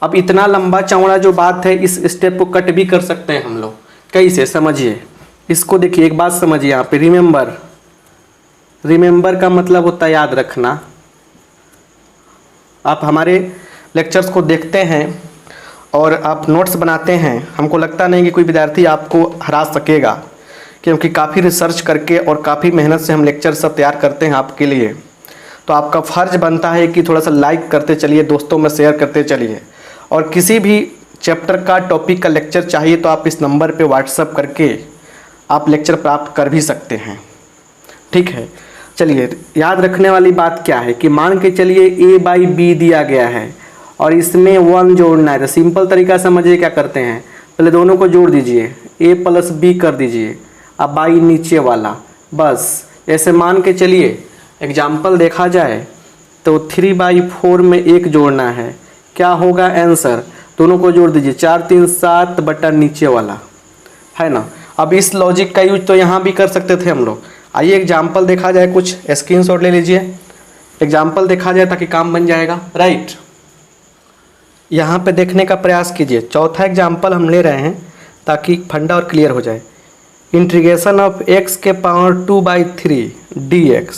अब इतना लंबा चौड़ा जो बात है, इस स्टेप को कट भी कर सकते हैं हम लोग। कैसे, समझिए इसको। देखिए एक बात समझिए यहाँ पे, रिमेंबर का मतलब होता है याद रखना। आप हमारे लेक्चर्स को देखते हैं और आप नोट्स बनाते हैं, हमको लगता नहीं कि कोई विद्यार्थी आपको हरा सकेगा, क्योंकि काफ़ी रिसर्च करके और काफ़ी मेहनत से हम लेक्चर सब तैयार करते हैं आपके लिए। तो आपका फ़र्ज बनता है कि थोड़ा सा लाइक करते चलिए, दोस्तों में शेयर करते चलिए। और किसी भी चैप्टर का टॉपिक का लेक्चर चाहिए तो आप इस नंबर पे व्हाट्सअप करके आप लेक्चर प्राप्त कर भी सकते हैं, ठीक है। चलिए, याद रखने वाली बात क्या है कि मान के चलिए a/b दिया गया है और इसमें 1 जोड़ना है। तो सिंपल तरीका समझिए क्या करते हैं, पहले दोनों को जोड़ दीजिए, a + b कर दीजिए, अब बाई नीचे वाला, बस ऐसे मान के चलिए। एग्जाम्पल देखा जाए तो 3/4 में 1 जोड़ना है, क्या होगा आंसर, दोनों को जोड़ दीजिए, 4 3 7 बटा नीचे वाला, है ना। अब इस लॉजिक का यूज तो यहाँ भी कर सकते थे हम लोग। आइए एग्जाम्पल देखा जाए, कुछ स्क्रीनशॉट ले लीजिए, एग्जाम्पल देखा जाए ताकि काम बन जाएगा, राइट। यहाँ पे देखने का प्रयास कीजिए। चौथा एग्जाम्पल हम ले रहे हैं ताकि फंडा और क्लियर हो जाए। इंटीग्रेशन ऑफ x के पावर 2/3 dx।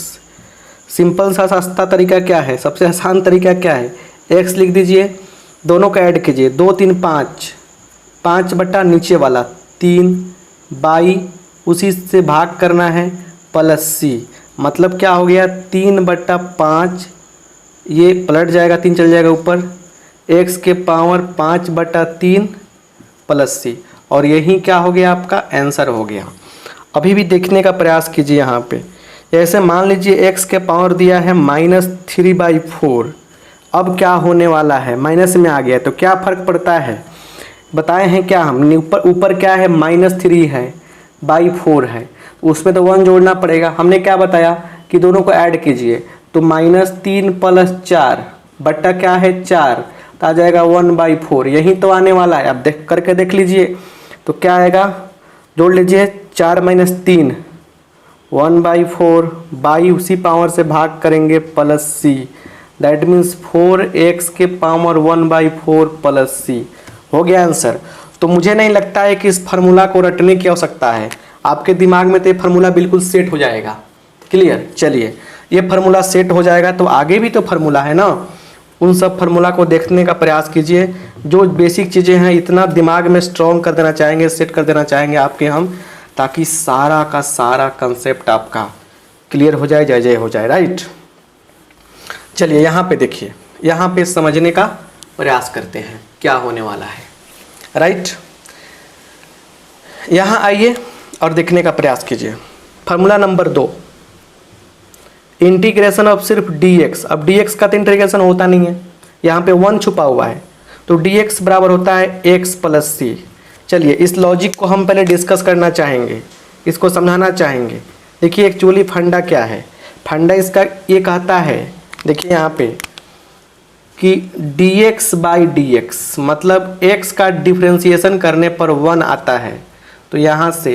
सिंपल सा सस्ता तरीका क्या है, सबसे आसान तरीका क्या है, x लिख दीजिए, दोनों का ऐड कीजिए, 2 3 5, 5 बटा नीचे वाला 3 बाई उसी से भाग करना है प्लस सी। मतलब क्या हो गया, 3/5, ये पलट जाएगा, 3 चल जाएगा ऊपर, x के पावर 5/3 प्लस सी, और यही क्या हो गया, आपका आंसर हो गया। अभी भी देखने का प्रयास कीजिए यहाँ पे, जैसे मान लीजिए x के पावर दिया है -3/4, अब क्या होने वाला है, माइनस में आ गया, तो क्या फ़र्क पड़ता है, बताए हैं क्या हमने, ऊपर क्या है -3 है, /4 है, उसमें तो 1 जोड़ना पड़ेगा। हमने क्या बताया कि दोनों को ऐड कीजिए, तो -3 + 4 बट्टा क्या है 4, तो आ जाएगा 1/4, यही तो आने वाला है। अब देख करके देख लीजिए, तो क्या आएगा, जोड़ लीजिए, 4 - 3 1/4, बाई उसी पावर से भाग करेंगे plus C, that means 4x के पावर 1/4 प्लस सी, हो गया आंसर। तो मुझे नहीं लगता है कि इस फार्मूला को रटने की आवश्यकता है, आपके दिमाग में तो ये फार्मूला बिल्कुल सेट हो जाएगा, क्लियर। चलिए, ये फार्मूला सेट हो जाएगा तो आगे भी तो फार्मूला है ना, उन सब फार्मूला को देखने का प्रयास कीजिए। जो बेसिक चीज़ें हैं इतना दिमाग में स्ट्रॉन्ग कर देना चाहेंगे, सेट कर देना चाहेंगे आपके हम, ताकि सारा का सारा कंसेप्ट आपका क्लियर हो जाए, जय जय हो जाए, राइट। चलिए यहाँ पे देखिए, यहाँ पे समझने का प्रयास करते हैं क्या होने वाला है, राइट। यहाँ आइए और देखने का प्रयास कीजिए। फार्मूला नंबर 2, इंटीग्रेशन ऑफ सिर्फ dx। अब dx का तो इंटीग्रेशन होता नहीं है, यहाँ पे 1 छुपा हुआ है, तो dx बराबर होता है x + c। चलिए इस लॉजिक को हम पहले डिस्कस करना चाहेंगे, इसको समझाना चाहेंगे। देखिए एक्चुअली फंडा क्या है, फंडा इसका ये कहता है, देखिए यहाँ पे कि dx/dx मतलब x का डिफ्रेंशिएशन करने पर 1 आता है, तो यहाँ से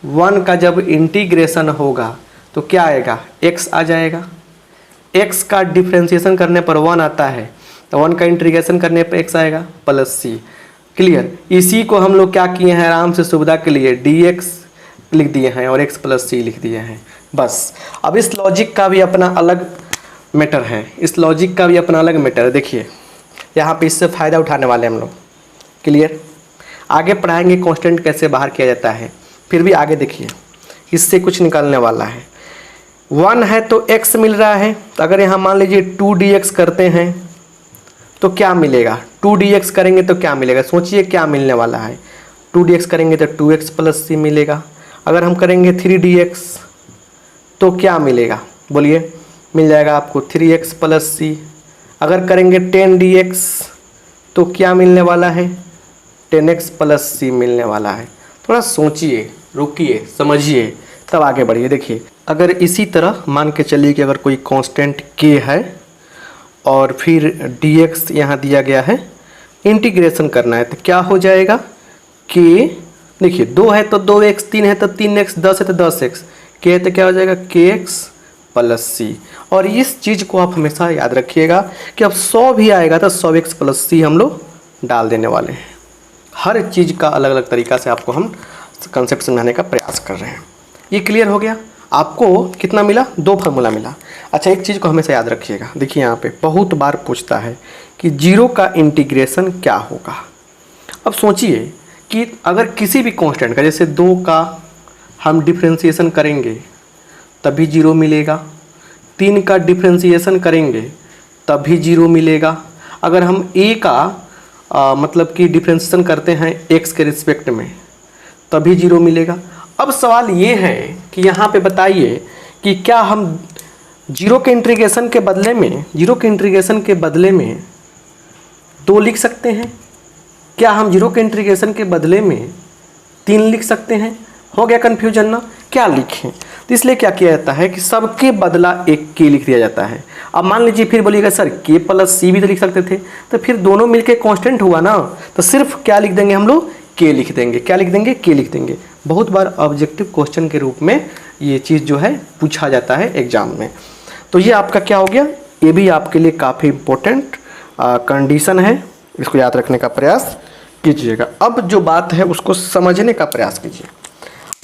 1 का जब इंटीग्रेशन होगा तो क्या आएगा, x आ जाएगा। x का डिफ्रेंशिएशन करने पर 1 आता है, तो 1 का इंटीग्रेशन करने पर x आएगा प्लस सी, क्लियर। इसी को हम लोग क्या किए हैं, आराम से सुविधा के लिए dx लिख दिए हैं और x + c लिख दिए हैं, बस। अब इस लॉजिक का भी अपना अलग मैटर है, इस लॉजिक का भी अपना अलग मैटर है। देखिए यहाँ पे इससे फ़ायदा उठाने वाले हम लोग, क्लियर। आगे पढ़ाएंगे कांस्टेंट कैसे बाहर किया जाता है, फिर भी आगे देखिए इससे कुछ निकलने वाला है। 1 है तो x मिल रहा है, तो अगर यहाँ मान लीजिए 2dx करते हैं तो क्या मिलेगा, 2dx करेंगे तो क्या मिलेगा, सोचिए क्या मिलने वाला है। 2dx करेंगे तो 2x + c मिलेगा, अगर हम करेंगे 3dx तो क्या मिलेगा, बोलिए, मिल जाएगा आपको 3x + c। अगर करेंगे 10dx तो क्या मिलने वाला है, 10x + c मिलने वाला है। थोड़ा सोचिए, रुकिए, समझिए, तब आगे बढ़िए। देखिए, अगर इसी तरह मान के चलिए कि अगर कोई कांस्टेंट k है और फिर dx यहाँ दिया गया है, इंटीग्रेशन करना है तो क्या हो जाएगा k, देखिए 2 है तो 2x, 3 है तो 3x, 10 है तो 10x, k है तो क्या हो जाएगा kx प्लस c। और इस चीज़ को आप हमेशा याद रखिएगा कि अब 100 भी आएगा तो 100x प्लस c हम लोग डाल देने वाले हैं। हर चीज़ का अलग अलग तरीक़ा से आपको हम कंसेप्ट समझाने का प्रयास कर रहे हैं। ये क्लियर हो गया? आपको कितना मिला? 2 फार्मूला मिला। अच्छा, एक चीज़ को हमेशा याद रखिएगा, देखिए यहाँ पे बहुत बार पूछता है कि 0 का इंटीग्रेशन क्या होगा। अब सोचिए कि अगर किसी भी कांस्टेंट का, जैसे 2 का हम डिफ्रेंशिएशन करेंगे तभी 0 मिलेगा, 3 का डिफ्रेंशिएशन करेंगे तभी 0 मिलेगा, अगर हम a का मतलब कि डिफ्रेंशिएशन करते हैं x के रिस्पेक्ट में तभी 0 मिलेगा। अब सवाल ये है कि यहाँ पे बताइए कि क्या हम 0 के इंटीग्रेशन के बदले में 2 लिख सकते हैं? क्या हम 0 के इंटीग्रेशन के बदले में 3 लिख सकते हैं? हो गया कन्फ्यूजन ना? क्या लिखें? तो इसलिए क्या किया जाता है कि सबके बदला एक k लिख दिया जाता है। अब मान लीजिए फिर बोलिएगा सर k प्लस c भी तो लिख सकते थे, तो फिर दोनों मिलके कांस्टेंट हुआ ना, तो सिर्फ क्या लिख देंगे हम लोग? k लिख देंगे। क्या लिख देंगे? k लिख देंगे। बहुत बार ऑब्जेक्टिव क्वेश्चन के रूप में ये चीज़ जो है पूछा जाता है एग्जाम में। तो ये आपका क्या हो गया? ये भी आपके लिए काफ़ी इम्पोर्टेंट कंडीशन है, इसको याद रखने का प्रयास कीजिएगा। अब जो बात है उसको समझने का प्रयास कीजिए।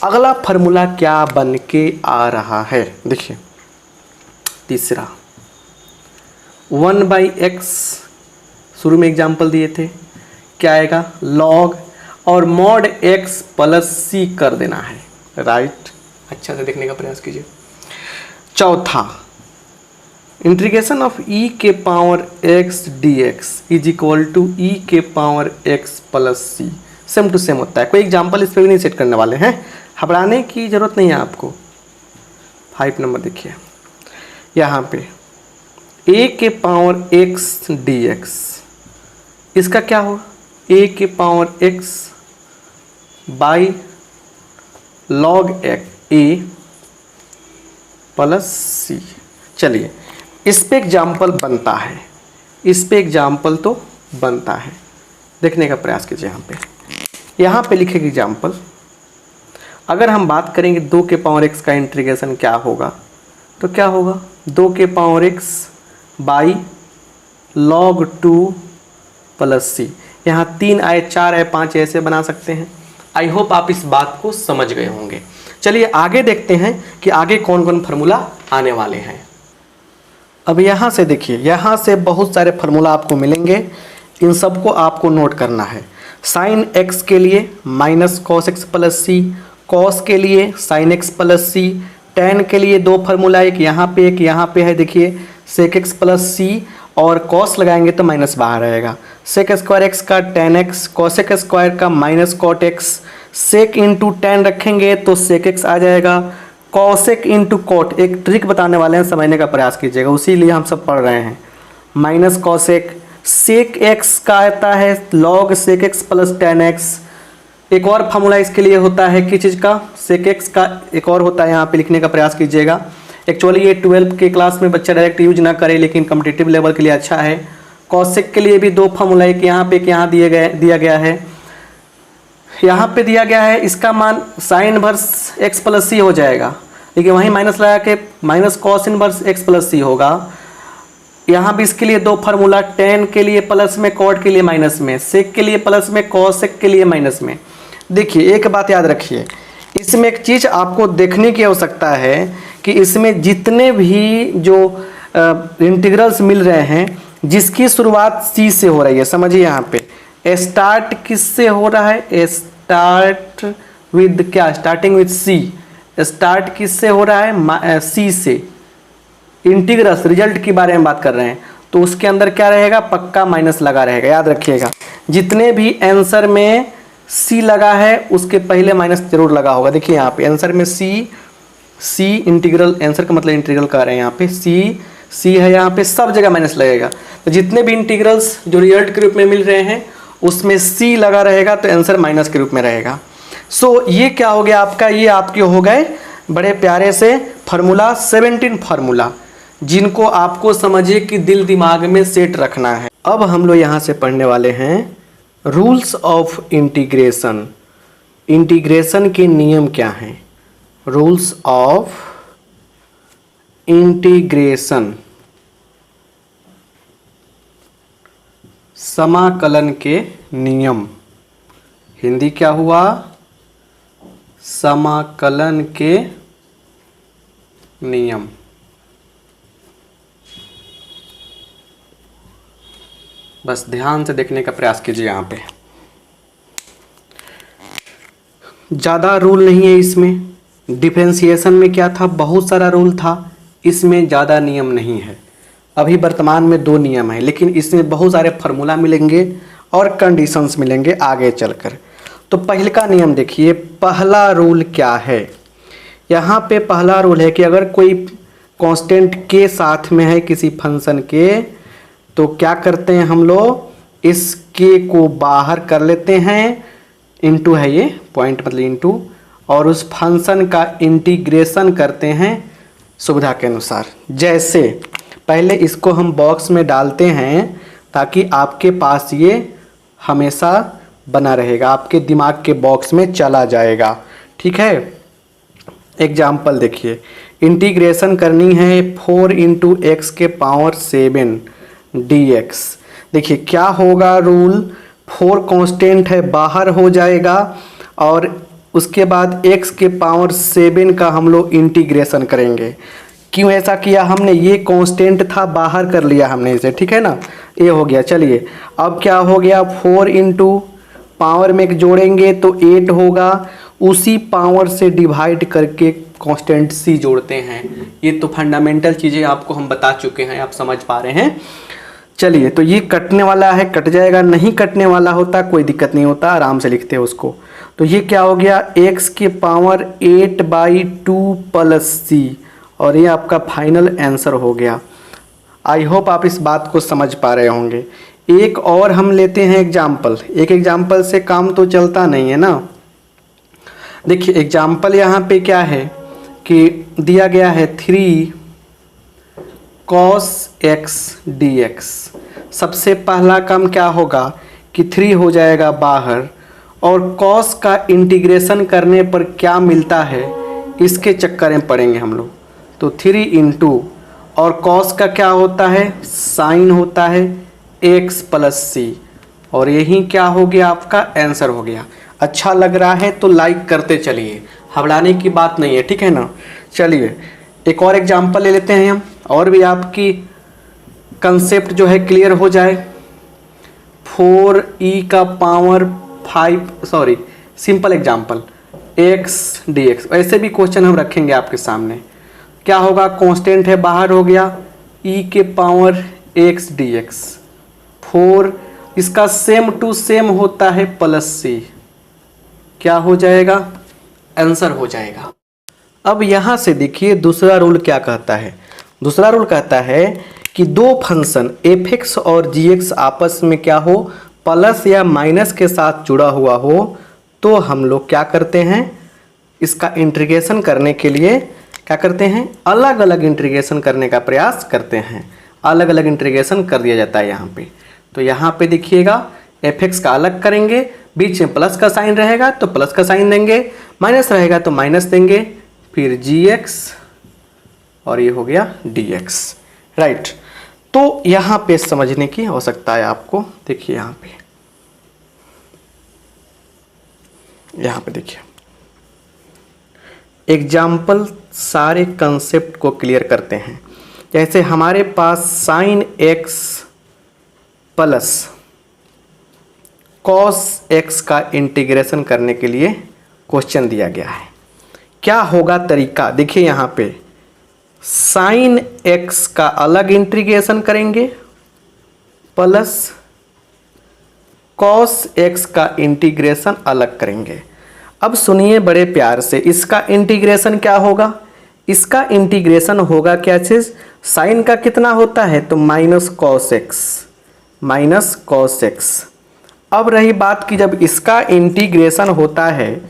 अगला फार्मूला क्या बन के आ रहा है? देखिए, तीसरा 1/x, शुरू में एग्जाम्पल दिए थे, क्या आएगा? log और mod x प्लस c कर देना है, राइट? अच्छा से देखने का प्रयास कीजिए। चौथा, इंटीग्रेशन ऑफ e के power x dx is equal to e के power x plus c, same to same होता है। कोई एग्जाम्पल इस पर भी नहीं सेट करने वाले हैं, घबराने की ज़रूरत नहीं है आपको। 5 नंबर देखिए, यहाँ पे a के पावर x dx, इसका क्या होगा? a के power x by log a plus c। चलिए, इस पे एग्जाम्पल बनता है, इस पे एग्जाम्पल तो बनता है, देखने का प्रयास कीजिए। यहाँ पे लिखेंगे एग्जाम्पल। अगर हम बात करेंगे 2 के पावर x का इंटीग्रेशन क्या होगा, तो क्या होगा? 2 के power x by log 2 plus c। यहाँ 3 आए, 4 आए, 5 ऐसे बना सकते हैं। आई होप आप इस बात को समझ गए होंगे। चलिए आगे देखते हैं कि आगे कौन कौन फार्मूला आने वाले हैं। अब यहाँ से देखिए, यहाँ से बहुत सारे फार्मूला आपको मिलेंगे, इन सबको आपको नोट करना है। साइन x के लिए माइनस कॉस x प्लस सी, कॉस के लिए साइन x प्लस सी, टेन के लिए 2 फार्मूला, एक यहाँ पे है, देखिए सेक x प्लस सी, और कॉस लगाएंगे तो माइनस बाहर आएगा। सेक स्क्वायर एक्स का टेन एक्स, कॉसेक स्क्वायर का माइनस कॉट एक्स, सेक इंटू टेन रखेंगे तो सेक एक्स आ जाएगा। कॉसेक इंटू कॉट, एक ट्रिक बताने वाले हैं, समझने का प्रयास कीजिएगा, उसी लिए हम सब पढ़ रहे हैं। माइनस कॉसेक, सेक एक्स का आता है log sec x plus ten x. एक और फार्मूला इसके लिए होता है किस चीज़ का? सेक एक्स का एक और होता है, यहाँ पे लिखने का प्रयास कीजिएगा। एक्चुअली ये 12 के क्लास में बच्चा डायरेक्ट यूज ना करे, लेकिन कम्पिटिटिव लेवल के लिए अच्छा है। कॉसेक के लिए भी 2 फार्मूला, एक यहाँ पे, एक यहाँ दिया गया है। यहाँ पे दिया गया है, इसका मान sine inverse x plus c हो जाएगा, लेकिन वहीं माइनस लगा के minus cos inverse x plus c होगा। यहाँ भी इसके लिए 2 फार्मूला, टेन के लिए प्लस में, कॉट के लिए माइनस में, सेक के लिए प्लस में, कॉसेक के लिए माइनस में। देखिए एक बात याद रखिए, इसमें एक चीज़ आपको देखने की आवश्यकता है कि इसमें जितने भी जो इंटीग्रल्स मिल रहे हैं, जिसकी शुरुआत सी से हो रही है, समझिए यहाँ पे स्टार्ट किससे हो रहा है? स्टार्ट विद क्या? Starting with C. स्टार्ट किससे हो रहा है? सी से। इंटीग्रल्स रिजल्ट के बारे में बात कर रहे हैं, तो उसके अंदर क्या रहेगा? पक्का माइनस लगा रहेगा, याद रखिएगा। जितने भी आंसर में सी लगा है उसके पहले माइनस जरूर लगा होगा। देखिए यहाँ पे आंसर में सी इंटीग्रल, आंसर का मतलब इंटीग्रल कर रहे हैं, यहाँ पे सी है, यहाँ पे सब जगह माइनस लगेगा। तो जितने भी इंटीग्रल्स जो रिजल्ट के रूप में मिल रहे हैं उसमें सी लगा रहेगा, तो आंसर माइनस के रूप में रहेगा। सो ये क्या हो गया आपका, ये आपके हो गए बड़े प्यारे से फार्मूला, 17 फार्मूला, जिनको आपको समझिए कि दिल दिमाग में सेट रखना है। अब हम लोग यहाँ से पढ़ने वाले हैं रूल्स ऑफ इंटीग्रेशन। इंटीग्रेशन के नियम क्या हैं? रूल्स ऑफ इंटीग्रेशन, समाकलन के नियम। हिंदी क्या हुआ? समाकलन के नियम। बस ध्यान से देखने का प्रयास कीजिए। यहाँ पे ज़्यादा रूल नहीं है इसमें। डिफरेंशिएशन में क्या था, बहुत सारा रूल था, इसमें ज़्यादा नियम नहीं है। अभी वर्तमान में 2 नियम है, लेकिन इसमें बहुत सारे फार्मूला मिलेंगे और कंडीशंस मिलेंगे आगे चलकर। तो पहले का नियम देखिए, पहला रूल क्या है? यहाँ पे पहला रूल है कि अगर कोई कांस्टेंट के साथ में है किसी फंक्शन के, तो क्या करते हैं हम लोग, इस के को बाहर कर लेते हैं, इनटू है ये पॉइंट मतलब इनटू, और उस फंक्शन का इंटीग्रेशन करते हैं सुविधा के अनुसार। जैसे पहले इसको हम बॉक्स में डालते हैं ताकि आपके पास ये हमेशा बना रहेगा, आपके दिमाग के बॉक्स में चला जाएगा। ठीक है, एग्जाम्पल देखिए, इंटीग्रेशन करनी है 4 × x⁷ dx। देखिए क्या होगा रूल, 4 कांस्टेंट है बाहर हो जाएगा और उसके बाद x⁷ का हम लोग इंटीग्रेशन करेंगे। क्यों ऐसा किया हमने, ये कांस्टेंट था बाहर कर लिया हमने इसे, ठीक है ना, ये हो गया। चलिए अब क्या हो गया, 4 × पावर में जोड़ेंगे तो 8 होगा, उसी पावर से डिवाइड करके कांस्टेंट c जोड़ते हैं। ये तो फंडामेंटल चीज़ें आपको हम बता चुके हैं, आप समझ पा रहे हैं। चलिए तो ये कटने वाला है, कट जाएगा, नहीं कटने वाला होता कोई दिक्कत नहीं होता, आराम से लिखते हैं उसको। तो ये क्या हो गया, x⁸ + c, और ये आपका फाइनल आंसर हो गया। आई होप आप इस बात को समझ पा रहे होंगे। एक और हम लेते हैं एग्जाम्पल, एक एग्जाम्पल से काम तो चलता नहीं है ना। देखिए एग्जाम्पल यहाँ पे क्या है कि दिया गया है 3 cos x dx। सबसे पहला काम क्या होगा कि 3 हो जाएगा बाहर, और cos का इंटीग्रेशन करने पर क्या मिलता है इसके चक्कर में पड़ेंगे हम लोग। तो 3 × और cos का क्या होता है, साइन होता है x + c, और यही क्या हो गया आपका आंसर हो गया। अच्छा लग रहा है तो लाइक करते चलिए, घबराने की बात नहीं है, ठीक है ना। चलिए एक और एग्जाम्पल ले लेते हैं हम, और भी आपकी कंसेप्ट जो है क्लियर हो जाए। 4e⁵ simple example x dx, ऐसे भी क्वेश्चन हम रखेंगे आपके सामने। क्या होगा, कांस्टेंट है बाहर हो गया, e⁻x dx, 4 इसका सेम टू सेम होता है +c, क्या हो जाएगा, आंसर हो जाएगा। अब यहाँ से देखिए दूसरा रूल क्या कहता है। दूसरा रूल कहता है कि 2 फंक्शन f(x) और g(x) आपस में क्या हो, प्लस या माइनस के साथ जुड़ा हुआ हो, तो हम लोग क्या करते हैं, इसका इंटीग्रेशन करने के लिए क्या करते हैं, अलग अलग इंटीग्रेशन करने का प्रयास करते हैं। अलग अलग इंटीग्रेशन कर दिया जाता है यहाँ पे। तो यहाँ पे देखिएगा f(x) का अलग करेंगे, बीच में प्लस का साइन रहेगा तो प्लस का साइन देंगे, माइनस रहेगा तो माइनस देंगे, फिर gx और ये हो गया dx, राइट। तो यहाँ पे समझने की आवश्यकता है आपको। देखिए यहाँ पे देखिए एग्जाम्पल सारे कंसेप्ट को क्लियर करते हैं। जैसे हमारे पास sin x + cos x का इंटीग्रेशन करने के लिए क्वेश्चन दिया गया है। क्या होगा तरीका, देखिए यहाँ पे sin x का अलग इंटीग्रेशन करेंगे प्लस cos x का इंटीग्रेशन अलग करेंगे। अब सुनिए बड़े प्यार से, इसका इंटीग्रेशन क्या होगा, इसका इंटीग्रेशन होगा क्या चीज़, साइन का कितना होता है तो -cos x। अब रही बात कि जब इसका इंटीग्रेशन होता है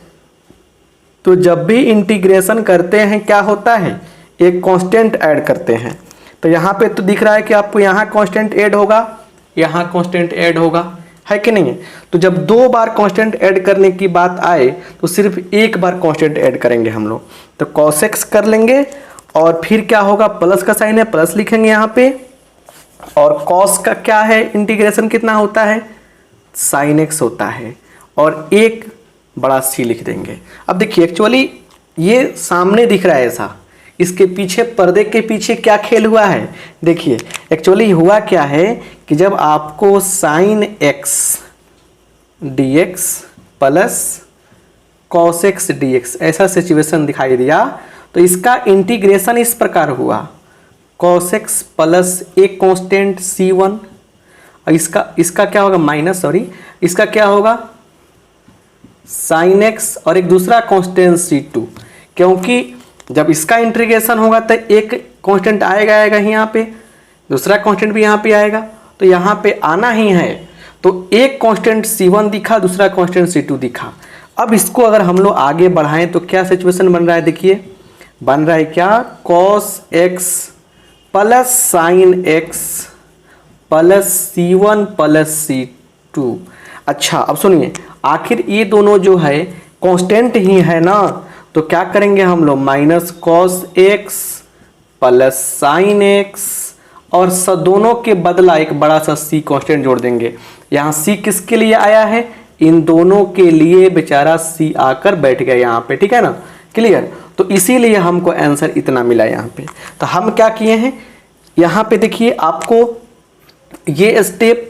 तो जब भी इंटीग्रेशन करते हैं क्या होता है, एक कांस्टेंट ऐड करते हैं। तो यहाँ पे तो दिख रहा है कि आपको यहाँ कांस्टेंट ऐड होगा, यहाँ कांस्टेंट ऐड होगा, है कि नहीं है। तो जब 2 बार कांस्टेंट ऐड करने की बात आए तो सिर्फ 1 बार कांस्टेंट ऐड करेंगे हम लोग। तो cos x कर लेंगे और फिर क्या होगा, प्लस का साइन है, प्लस लिखेंगे यहाँ पे, और cos का क्या है, इंटीग्रेशन कितना होता है, sin x होता है, और एक बड़ा सी लिख देंगे। अब देखिए एक्चुअली ये सामने दिख रहा है ऐसा, इसके पीछे पर्दे के पीछे क्या खेल हुआ है, देखिए एक्चुअली हुआ क्या है कि जब आपको sin x dx plus cos x dx ऐसा सिचुएशन दिखाई दिया, तो इसका इंटीग्रेशन इस प्रकार हुआ, cos x प्लस एक कांस्टेंट c1, और इसका क्या होगा माइनस, सॉरी इसका क्या होगा sin x और एक दूसरा कांस्टेंट c2, क्योंकि जब इसका इंटीग्रेशन होगा तो एक कांस्टेंट आएगा ही यहाँ पे, दूसरा कांस्टेंट भी यहाँ पे आएगा, तो यहाँ पे आना ही है। तो एक कांस्टेंट c1 दिखा, दूसरा कांस्टेंट c2 दिखा। अब इसको अगर हम लोग आगे बढ़ाएं तो क्या सिचुएशन बन रहा है, देखिए बन रहा है क्या, cos x plus sin x plus c1 plus c2। अच्छा अब सुनिए, आखिर ये दोनों जो है कांस्टेंट ही है ना, तो क्या करेंगे हम लोग, minus cos x plus sin x, और दोनों के बदला एक बड़ा सा c कांस्टेंट जोड़ देंगे। यहाँ c किसके लिए आया है, इन दोनों के लिए बेचारा c आकर बैठ गया यहाँ पे, ठीक है ना, क्लियर। तो इसीलिए हमको आंसर इतना मिला यहाँ पे। तो हम क्या किए हैं, यहाँ पे देखिए आपको ये स्टेप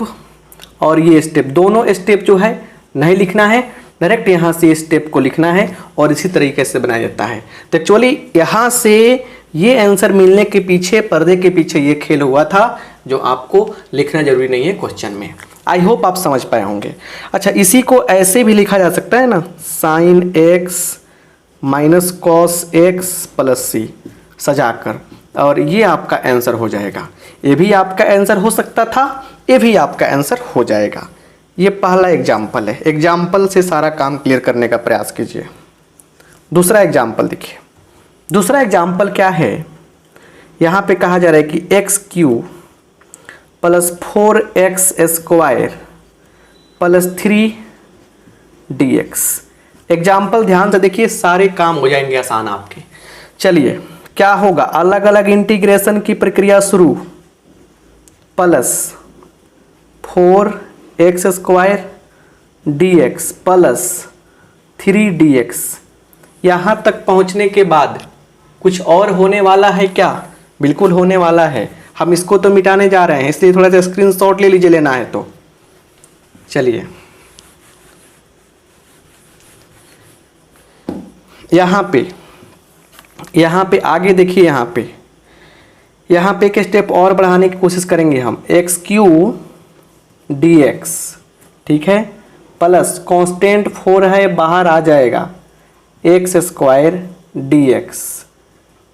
और ये स्टेप, दोनों स्टेप जो है नहीं लिखना है, डायरेक्ट यहाँ से स्टेप को लिखना है और इसी तरीके से बनाया जाता है। तो एक्चुअली यहाँ से ये आंसर मिलने के पीछे, पर्दे के पीछे ये खेल हुआ था, जो आपको लिखना जरूरी नहीं है क्वेश्चन में। आई होप आप समझ पाए होंगे। अच्छा इसी को ऐसे भी लिखा जा सकता है ना, sin x minus cos x plus c सजाकर, और ये आपका आंसर हो जाएगा। ये भी आपका आंसर हो सकता था, ये भी आपका आंसर हो जाएगा। ये पहला एग्जाम्पल है, एग्जाम्पल से सारा काम क्लियर करने का प्रयास कीजिए। दूसरा एग्जाम्पल देखिए, दूसरा एग्जाम्पल क्या है, यहाँ पे कहा जा रहा है कि x cube plus 4x square plus 3dx। Example ध्यान से देखिए, सारे काम हो जाएंगे आसान आपके। चलिए क्या होगा, अलग अलग इंटीग्रेशन की प्रक्रिया शुरू, plus 4x square dx plus 3dx। यहाँ तक पहुँचने के बाद कुछ और होने वाला है क्या, बिल्कुल होने वाला है। हम इसको तो मिटाने जा रहे हैं, इसलिए थोड़ा सा स्क्रीनशॉट ले लीजिए लेना है तो। चलिए यहाँ पे आगे देखिए, यहाँ पे एक स्टेप और बढ़ाने की कोशिश करेंगे हम, एक्स क्यू dx, ठीक है, प्लस कांस्टेंट 4 है बाहर आ जाएगा, एक्स स्क्वायर dx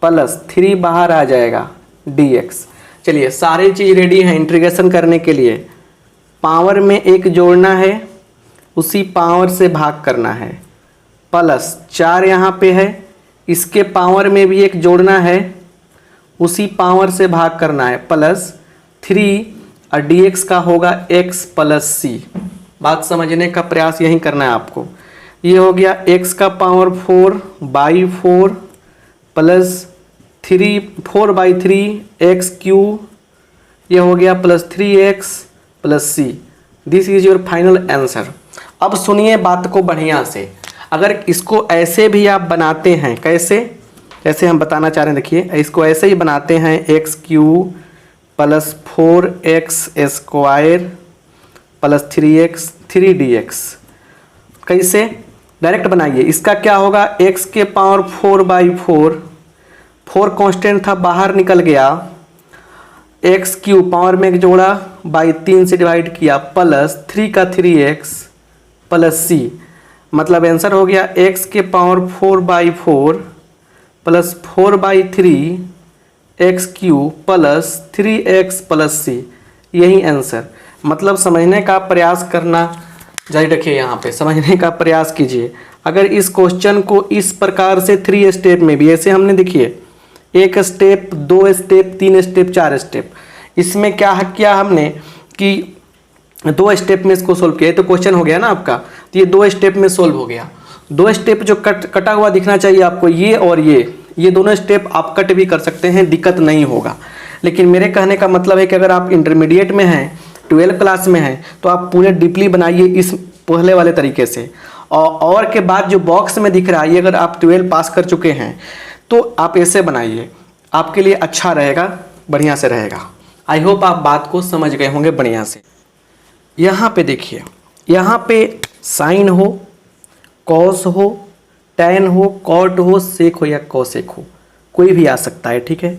प्लस 3 बाहर आ जाएगा dx। चलिए सारी चीज़ रेडी है इंटीग्रेशन करने के लिए। पावर में एक जोड़ना है, उसी पावर से भाग करना है, प्लस 4 यहाँ पे है, इसके पावर में भी एक जोड़ना है, उसी पावर से भाग करना है, प्लस 3 और dx का होगा x प्लस c। बात समझने का प्रयास यही करना है आपको। ये हो गया x का पावर 4/4 प्लस 4/3 एक्स क्यू, ये हो गया plus 3x plus c। This is your final answer. अब सुनिए बात को बढ़िया से, अगर इसको ऐसे भी आप बनाते हैं, कैसे, जैसे हम बताना चाह रहे हैं, देखिए इसको ऐसे ही बनाते हैं, x cube plus 4x square plus 3x 3dx। कैसे, डायरेक्ट बनाइए। इसका क्या होगा, x के पावर 4/4, 4 कांस्टेंट था बाहर निकल गया, एक्स क्यू पावर में एक जोड़ा, बाई 3 से डिवाइड किया, प्लस 3 का 3x प्लस c। मतलब आंसर हो गया x के power 4/4 plus 4/3 x cube plus 3x plus c। यही आंसर। मतलब समझने का प्रयास करना जारी रखिए, यहाँ पे समझने का प्रयास कीजिए। अगर इस क्वेश्चन को इस प्रकार से 3 स्टेप में भी, ऐसे हमने देखिए 1 स्टेप, 2 स्टेप, 3 स्टेप, 4 स्टेप, इसमें क्या किया हमने कि 2 स्टेप में इसको सोल्व किया, तो क्वेश्चन हो गया ना आपका, तो ये 2 स्टेप में सोल्व हो गया। 2 स्टेप जो कटा हुआ दिखना चाहिए आपको, ये और ये दोनों स्टेप आप कट भी कर सकते हैं, दिक्कत नहीं होगा। लेकिन मेरे कहने का मतलब है कि अगर आप इंटरमीडिएट में हैं, 12 क्लास में हैं, तो आप पूरे डीपली बनाइए इस पहले वाले तरीके से। और के बाद जो बॉक्स में दिख रहा है, ये अगर आप 12 पास कर चुके हैं तो आप ऐसे बनाइए, आपके लिए अच्छा रहेगा, बढ़िया से रहेगा। आई होप आप बात को समझ गए होंगे बढ़िया से। यहाँ पे देखिए, यहाँ पे साइन हो, कॉस हो, टैन हो, कॉट हो, सेक हो या कोसेक हो, कोई भी आ सकता है, ठीक है।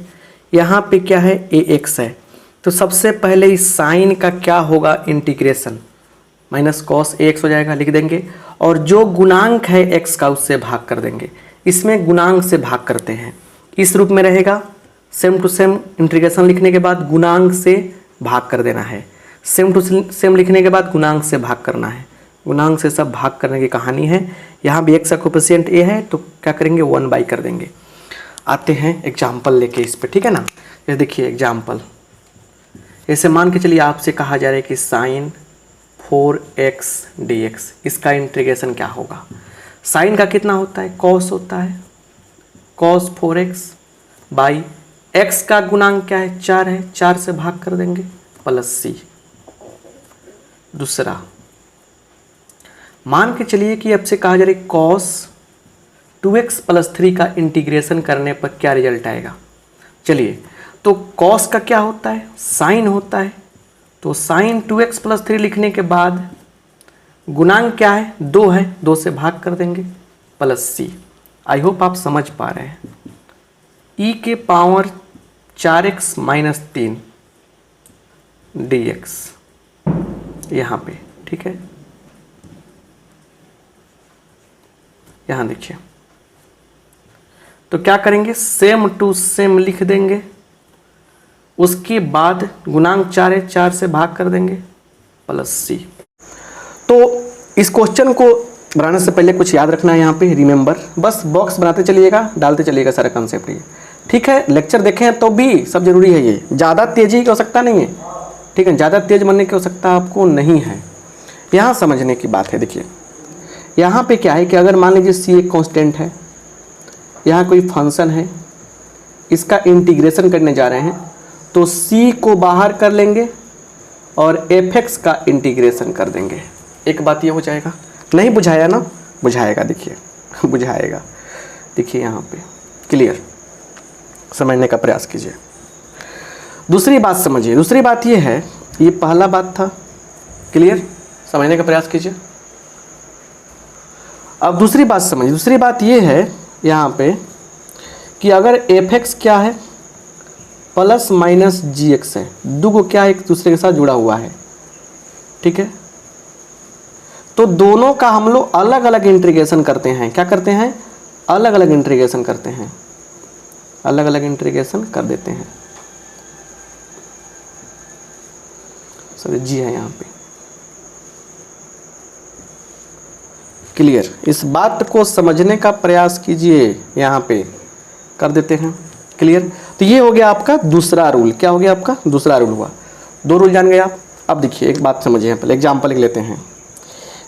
यहाँ पे क्या है, ए एक्स है, तो सबसे पहले इस साइन का क्या होगा, integration, minus cos A x हो जाएगा, लिख देंगे। और जो गुणांक है एक्स का उससे भाग कर देंगे, इसमें गुणांक से भाग करते हैं, इस रूप में रहेगा। सेम टू सेम इंटीग्रेशन लिखने के बाद गुणांक से भाग कर देना है, सेम टू सेम लिखने के बाद गुणांक से भाग करना है, गुणांक से सब भाग करने की कहानी है। यहाँ भी एक्स का कोएफिशिएंट ए है, तो क्या करेंगे, 1/, कर देंगे। आते हैं एग्जाम्पल लेके इस पे, ठीक है ना। ये देखिए एग्जाम्पल, ऐसे मान के चलिए आपसे कहा जा रहा है कि साइन 4x dx, इसका इंटीग्रेशन क्या होगा। साइन का कितना होता है, कॉस होता है, कॉस 4x बाई x का गुणांक क्या है, 4 है, 4 से भाग कर देंगे, प्लस c। दूसरा मान के चलिए कि अब से कहा जा रहा है कॉस 2x + 3 का इंटीग्रेशन करने पर क्या रिजल्ट आएगा। चलिए, तो कॉस का क्या होता है, साइन होता है, तो साइन 2x + 3 लिखने के बाद गुणांक क्या है, 2 है, 2 से भाग कर देंगे, प्लस c। आई होप आप समझ पा रहे हैं। e के पावर 4x - 3 dx यहाँ पे, ठीक है। यहाँ देखिए, तो क्या करेंगे, सेम टू सेम लिख देंगे, उसके बाद गुणांक 4 है, 4 से भाग कर देंगे, प्लस c। तो इस क्वेश्चन को बनाने से पहले कुछ याद रखना है, यहाँ पे रिमेंबर, बस बॉक्स बनाते चलिएगा, डालते चलिएगा सारा कंसेप्ट ये, ठीक है। लेक्चर देखें तो भी सब जरूरी है, ये ज़्यादा तेजी की आवश्यकता नहीं है, ठीक है, ज़्यादा तेज बनने की आवश्यकता आपको नहीं है। यहाँ समझने की बात है, देखिए यहाँ पे क्या है कि अगर मान लीजिए c एक कांस्टेंट है, यहाँ कोई फंक्शन है, इसका इंटीग्रेशन करने जा रहे हैं, तो c को बाहर कर लेंगे और fx का इंटीग्रेशन कर देंगे। एक बात ये हो जाएगा, नहीं बुझाया ना, बुझाएगा, देखिए बुझाएगा, देखिए यहाँ पे क्लियर, समझने का प्रयास कीजिए। दूसरी बात समझिए, दूसरी बात ये है, ये पहला बात था, क्लियर, समझने का प्रयास कीजिए। अब दूसरी बात समझिए, दूसरी बात ये है यहाँ पे कि अगर fx क्या है, प्लस माइनस gx है, दो क्या है, एक दूसरे के साथ जुड़ा हुआ है, ठीक है। तो दोनों का हम लोग अलग अलग इंटीग्रेशन करते हैं, क्या करते हैं, अलग अलग इंटीग्रेशन करते हैं, अलग अलग इंटीग्रेशन कर देते हैं। सॉरी जी है यहाँ पे, क्लियर। इस बात को समझने का प्रयास कीजिए, यहाँ पे कर देते हैं, क्लियर। तो ये हो गया आपका दूसरा रूल, क्या हो गया आपका दूसरा रूल हुआ, 2 रूल जान गए आप। अब देखिए एक बात समझिए, पहले एग्जाम्पल लिख लेते हैं।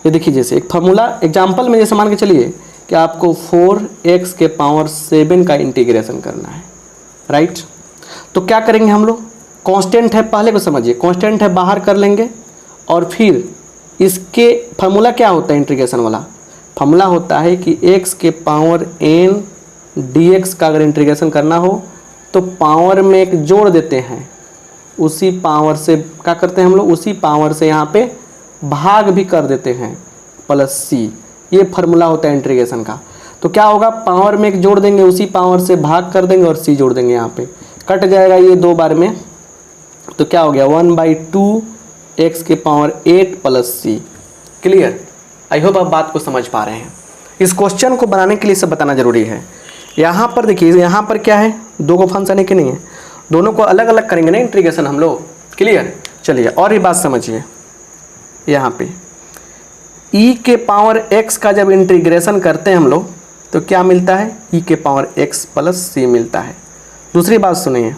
ये देखिए जैसे एक फार्मूला एग्जाम्पल में जैसे मान के चलिए कि आपको 4x के पावर 7 का इंटीग्रेशन करना है, राइट। तो क्या करेंगे हम लोग, कांस्टेंट है, पहले को समझिए, कांस्टेंट है बाहर कर लेंगे, और फिर इसके फार्मूला क्या होता है, इंटीग्रेशन वाला फार्मूला होता है कि x के पावर n dx का अगर इंटीग्रेशन करना हो तो पावर में एक जोड़ देते हैं, उसी पावर से क्या करते हैं हम लोग, उसी पावर से यहाँ पे भाग भी कर देते हैं, प्लस c। ये फार्मूला होता है इंटीग्रेशन का। तो क्या होगा, पावर में एक जोड़ देंगे, उसी पावर से भाग कर देंगे और c जोड़ देंगे, यहाँ पे कट जाएगा ये 2 बार में, तो क्या हो गया 1/2 x के power 8 plus c, clear. I hope आप बात को समझ पा रहे हैं। इस क्वेश्चन को बनाने के लिए सब बताना जरूरी है। यहाँ पर देखिए, यहाँ पर क्या है, 2 को फंक्शन है कि नहीं है, दोनों को अलग अलग करेंगे ना इंटीग्रेशन हम लोग, क्लियर। चलिए और भी बात समझिए, यहाँ पे e के पावर x का जब इंटीग्रेशन करते हैं हम लोग तो क्या मिलता है, e के पावर x प्लस c मिलता है। दूसरी बात सुनिए,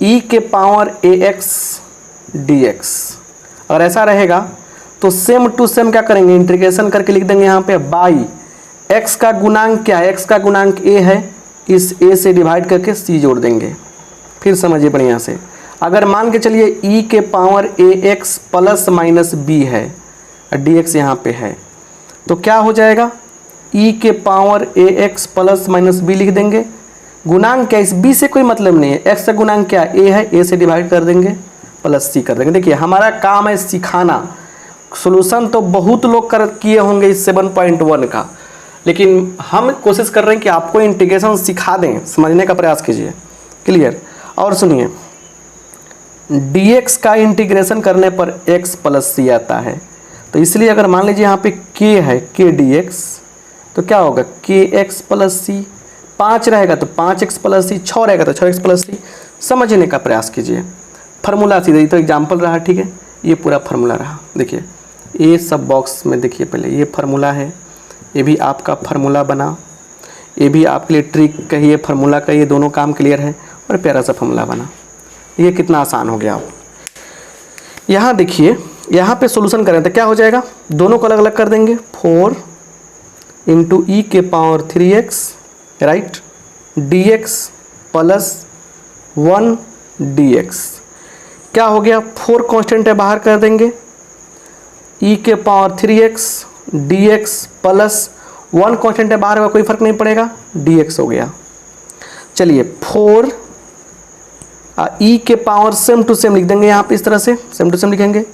e के पावर ax dx अगर ऐसा रहेगा तो सेम टू सेम क्या करेंगे, इंटीग्रेशन करके लिख देंगे यहाँ पे बाई x का गुणांक क्या है, x का गुणांक a है, इस a से डिवाइड करके c जोड़ देंगे। फिर समझिए बढ़िया से, अगर मान के चलिए e के power ax plus minus b है, dx यहाँ पे है, तो क्या हो जाएगा, e के power ax plus minus b लिख देंगे। गुणांक क्या, इस b से कोई मतलब नहीं है, x का गुणांक क्या a है, a से डिवाइड कर देंगे प्लस c कर देंगे। देखिए हमारा काम है सिखाना, सॉल्यूशन तो बहुत लोग किए होंगे इस 7.1 का, लेकिन हम कोशिश कर रहे हैं कि आपको इंटीग्रेशन सिखा दें, समझने का प्रयास कीजिए। क्लियर। और सुनिए, dx का इंटीग्रेशन करने पर x प्लस c आता है, तो इसलिए अगर मान लीजिए यहाँ पे k है, k dx, तो क्या होगा, kx प्लस c, 5 रहेगा तो 5x प्लस c, 6 रहेगा तो 6x प्लस c। समझने का प्रयास कीजिए, फार्मूला सीधे, ये तो एग्जाम्पल रहा, ठीक है, ये पूरा फार्मूला रहा। देखिए ये सब बॉक्स में देखिए, पहले ये फार्मूला है, ये भी आपका फार्मूला बना, ये भी आपके लिए ट्रिक कहिए फार्मूला का, ये दोनों काम क्लियर है, और प्यारा सा फार्मूला बना। ये कितना आसान हो गया। आप यहाँ देखिए, यहाँ पे सॉल्यूशन करें तो क्या हो जाएगा, दोनों को अलग अलग कर देंगे, 4 इंटू ई के power 3x right dx plus 1 dx। क्या हो गया, 4 कांस्टेंट है, बाहर कर देंगे, e के power 3x dx plus 1 constant है, बाहर का कोई फर्क नहीं पड़ेगा, dx हो गया। चलिए 4 e के पावर सेम टू सेम लिख देंगे, यहाँ पे इस तरह से सेम टू सेम लिखेंगे।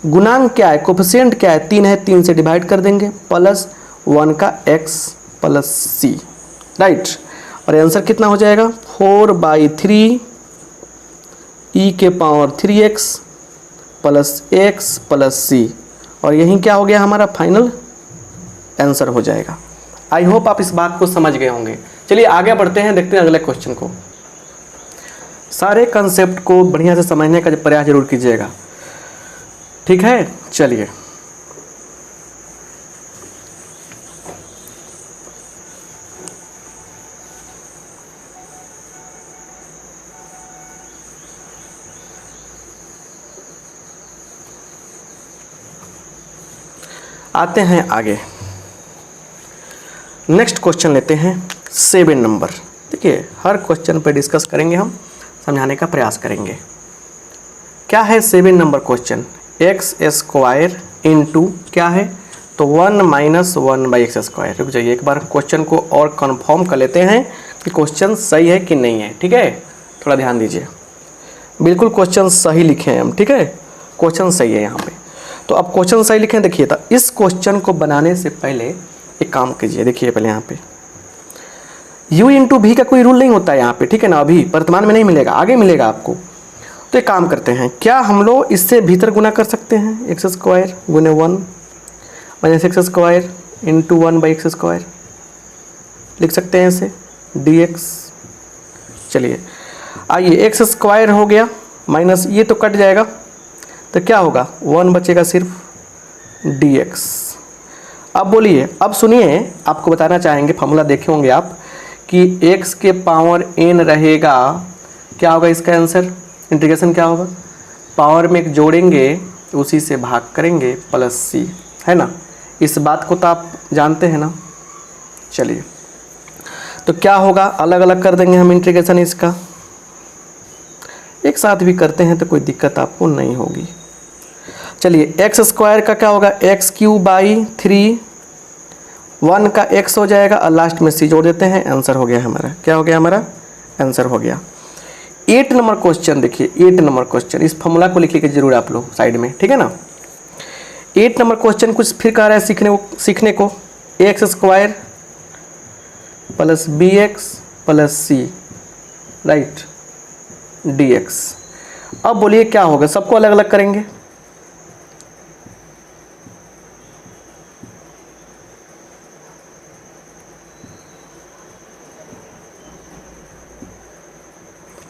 गुणांक क्या है, कोफिशिएंट क्या है, 3 है, 3 से डिवाइड कर देंगे, प्लस 1 का x प्लस c राइट। और आंसर कितना हो जाएगा, 4/3 e के power 3x plus x plus c, और यही क्या हो गया, हमारा फाइनल आंसर हो जाएगा। आई होप आप इस बात को समझ गए होंगे। चलिए आगे बढ़ते हैं, देखते हैं अगले क्वेश्चन को। सारे कंसेप्ट को बढ़िया से समझने का प्रयास जरूर कीजिएगा, ठीक है। चलिए आते हैं आगे, नेक्स्ट क्वेश्चन लेते हैं 7 नंबर। देखिए हर क्वेश्चन पे डिस्कस करेंगे, हम समझाने का प्रयास करेंगे। क्या है 7 number question, x square into क्या है, तो 1 माइनस 1/x²। रुक जाइए एक बार क्वेश्चन को और कंफर्म कर लेते हैं कि क्वेश्चन सही है कि नहीं है, ठीक है। थोड़ा ध्यान दीजिए, बिल्कुल क्वेश्चन सही लिखे हैं हम, ठीक है, क्वेश्चन सही है यहाँ पे। तो अब क्वेश्चन सही लिखें, देखिए तो इस क्वेश्चन को बनाने से पहले एक काम कीजिए, देखिए पहले यहाँ पे u इंटू भी का कोई रूल नहीं होता है यहाँ पे, ठीक है ना, अभी वर्तमान में नहीं मिलेगा, आगे मिलेगा आपको। तो एक काम करते हैं, क्या हम लोग इससे भीतर गुना कर सकते हैं, x² गुने 1 माइनस x² इंटू 1/x² लिख सकते हैं इसे dx। चलिए आइए, x² हो गया माइनस ये तो कट जाएगा, तो क्या होगा, 1 बचेगा सिर्फ dx। अब बोलिए, अब सुनिए, आपको बताना चाहेंगे, फार्मूला देखे होंगे आप कि x के पावर n रहेगा, क्या होगा इसका आंसर, इंटीग्रेशन क्या होगा, पावर में एक जोड़ेंगे उसी से भाग करेंगे प्लस c, है ना। इस बात को तो आप जानते हैं ना। चलिए तो क्या होगा, अलग अलग कर देंगे हम इंटीग्रेशन इसका, एक साथ भी करते हैं तो कोई दिक्कत आपको नहीं होगी। चलिए x² का क्या होगा, x³ 1 का x हो जाएगा और लास्ट में c जोड़ देते हैं, आंसर हो गया हमारा, क्या हो गया हमारा, आंसर हो गया। 8 नंबर क्वेश्चन देखिए, 8 नंबर क्वेश्चन, इस फॉर्मूला को लिख लीजिए जरूर आप लोग साइड में, ठीक है ना। 8 नंबर क्वेश्चन कुछ फिर कह रहा है सीखने को x² plus bx plus c right dx। अब बोलिए क्या होगा, सबको अलग अलग करेंगे,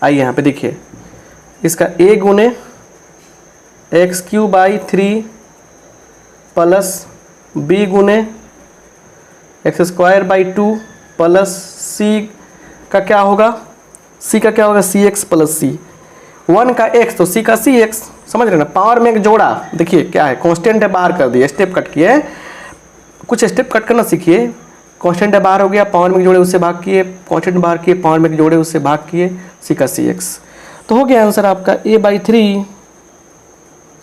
आइए यहाँ पे देखिए, इसका a गुने x³ 3 प्लस बी गुने एक्स स्क्वायर बाई 2 प्लस सी का क्या होगा, सी का क्या होगा, सी एक्स प्लस सी, 1 का x तो सी का सी एक्स, समझ रहे ना। पावर में एक जोड़ा, देखिए क्या है, कांस्टेंट है बाहर कर दिए, स्टेप कट किए, कुछ स्टेप कट करना सीखिए। कांस्टेंट है बाहर हो गया, पावर में एक जोड़े उससे भाग किए, कांस्टेंट बाहर किए, पावर में एक जोड़े उससे भाग किए, सी का सी एक्स। तो हो गया आंसर आपका a/3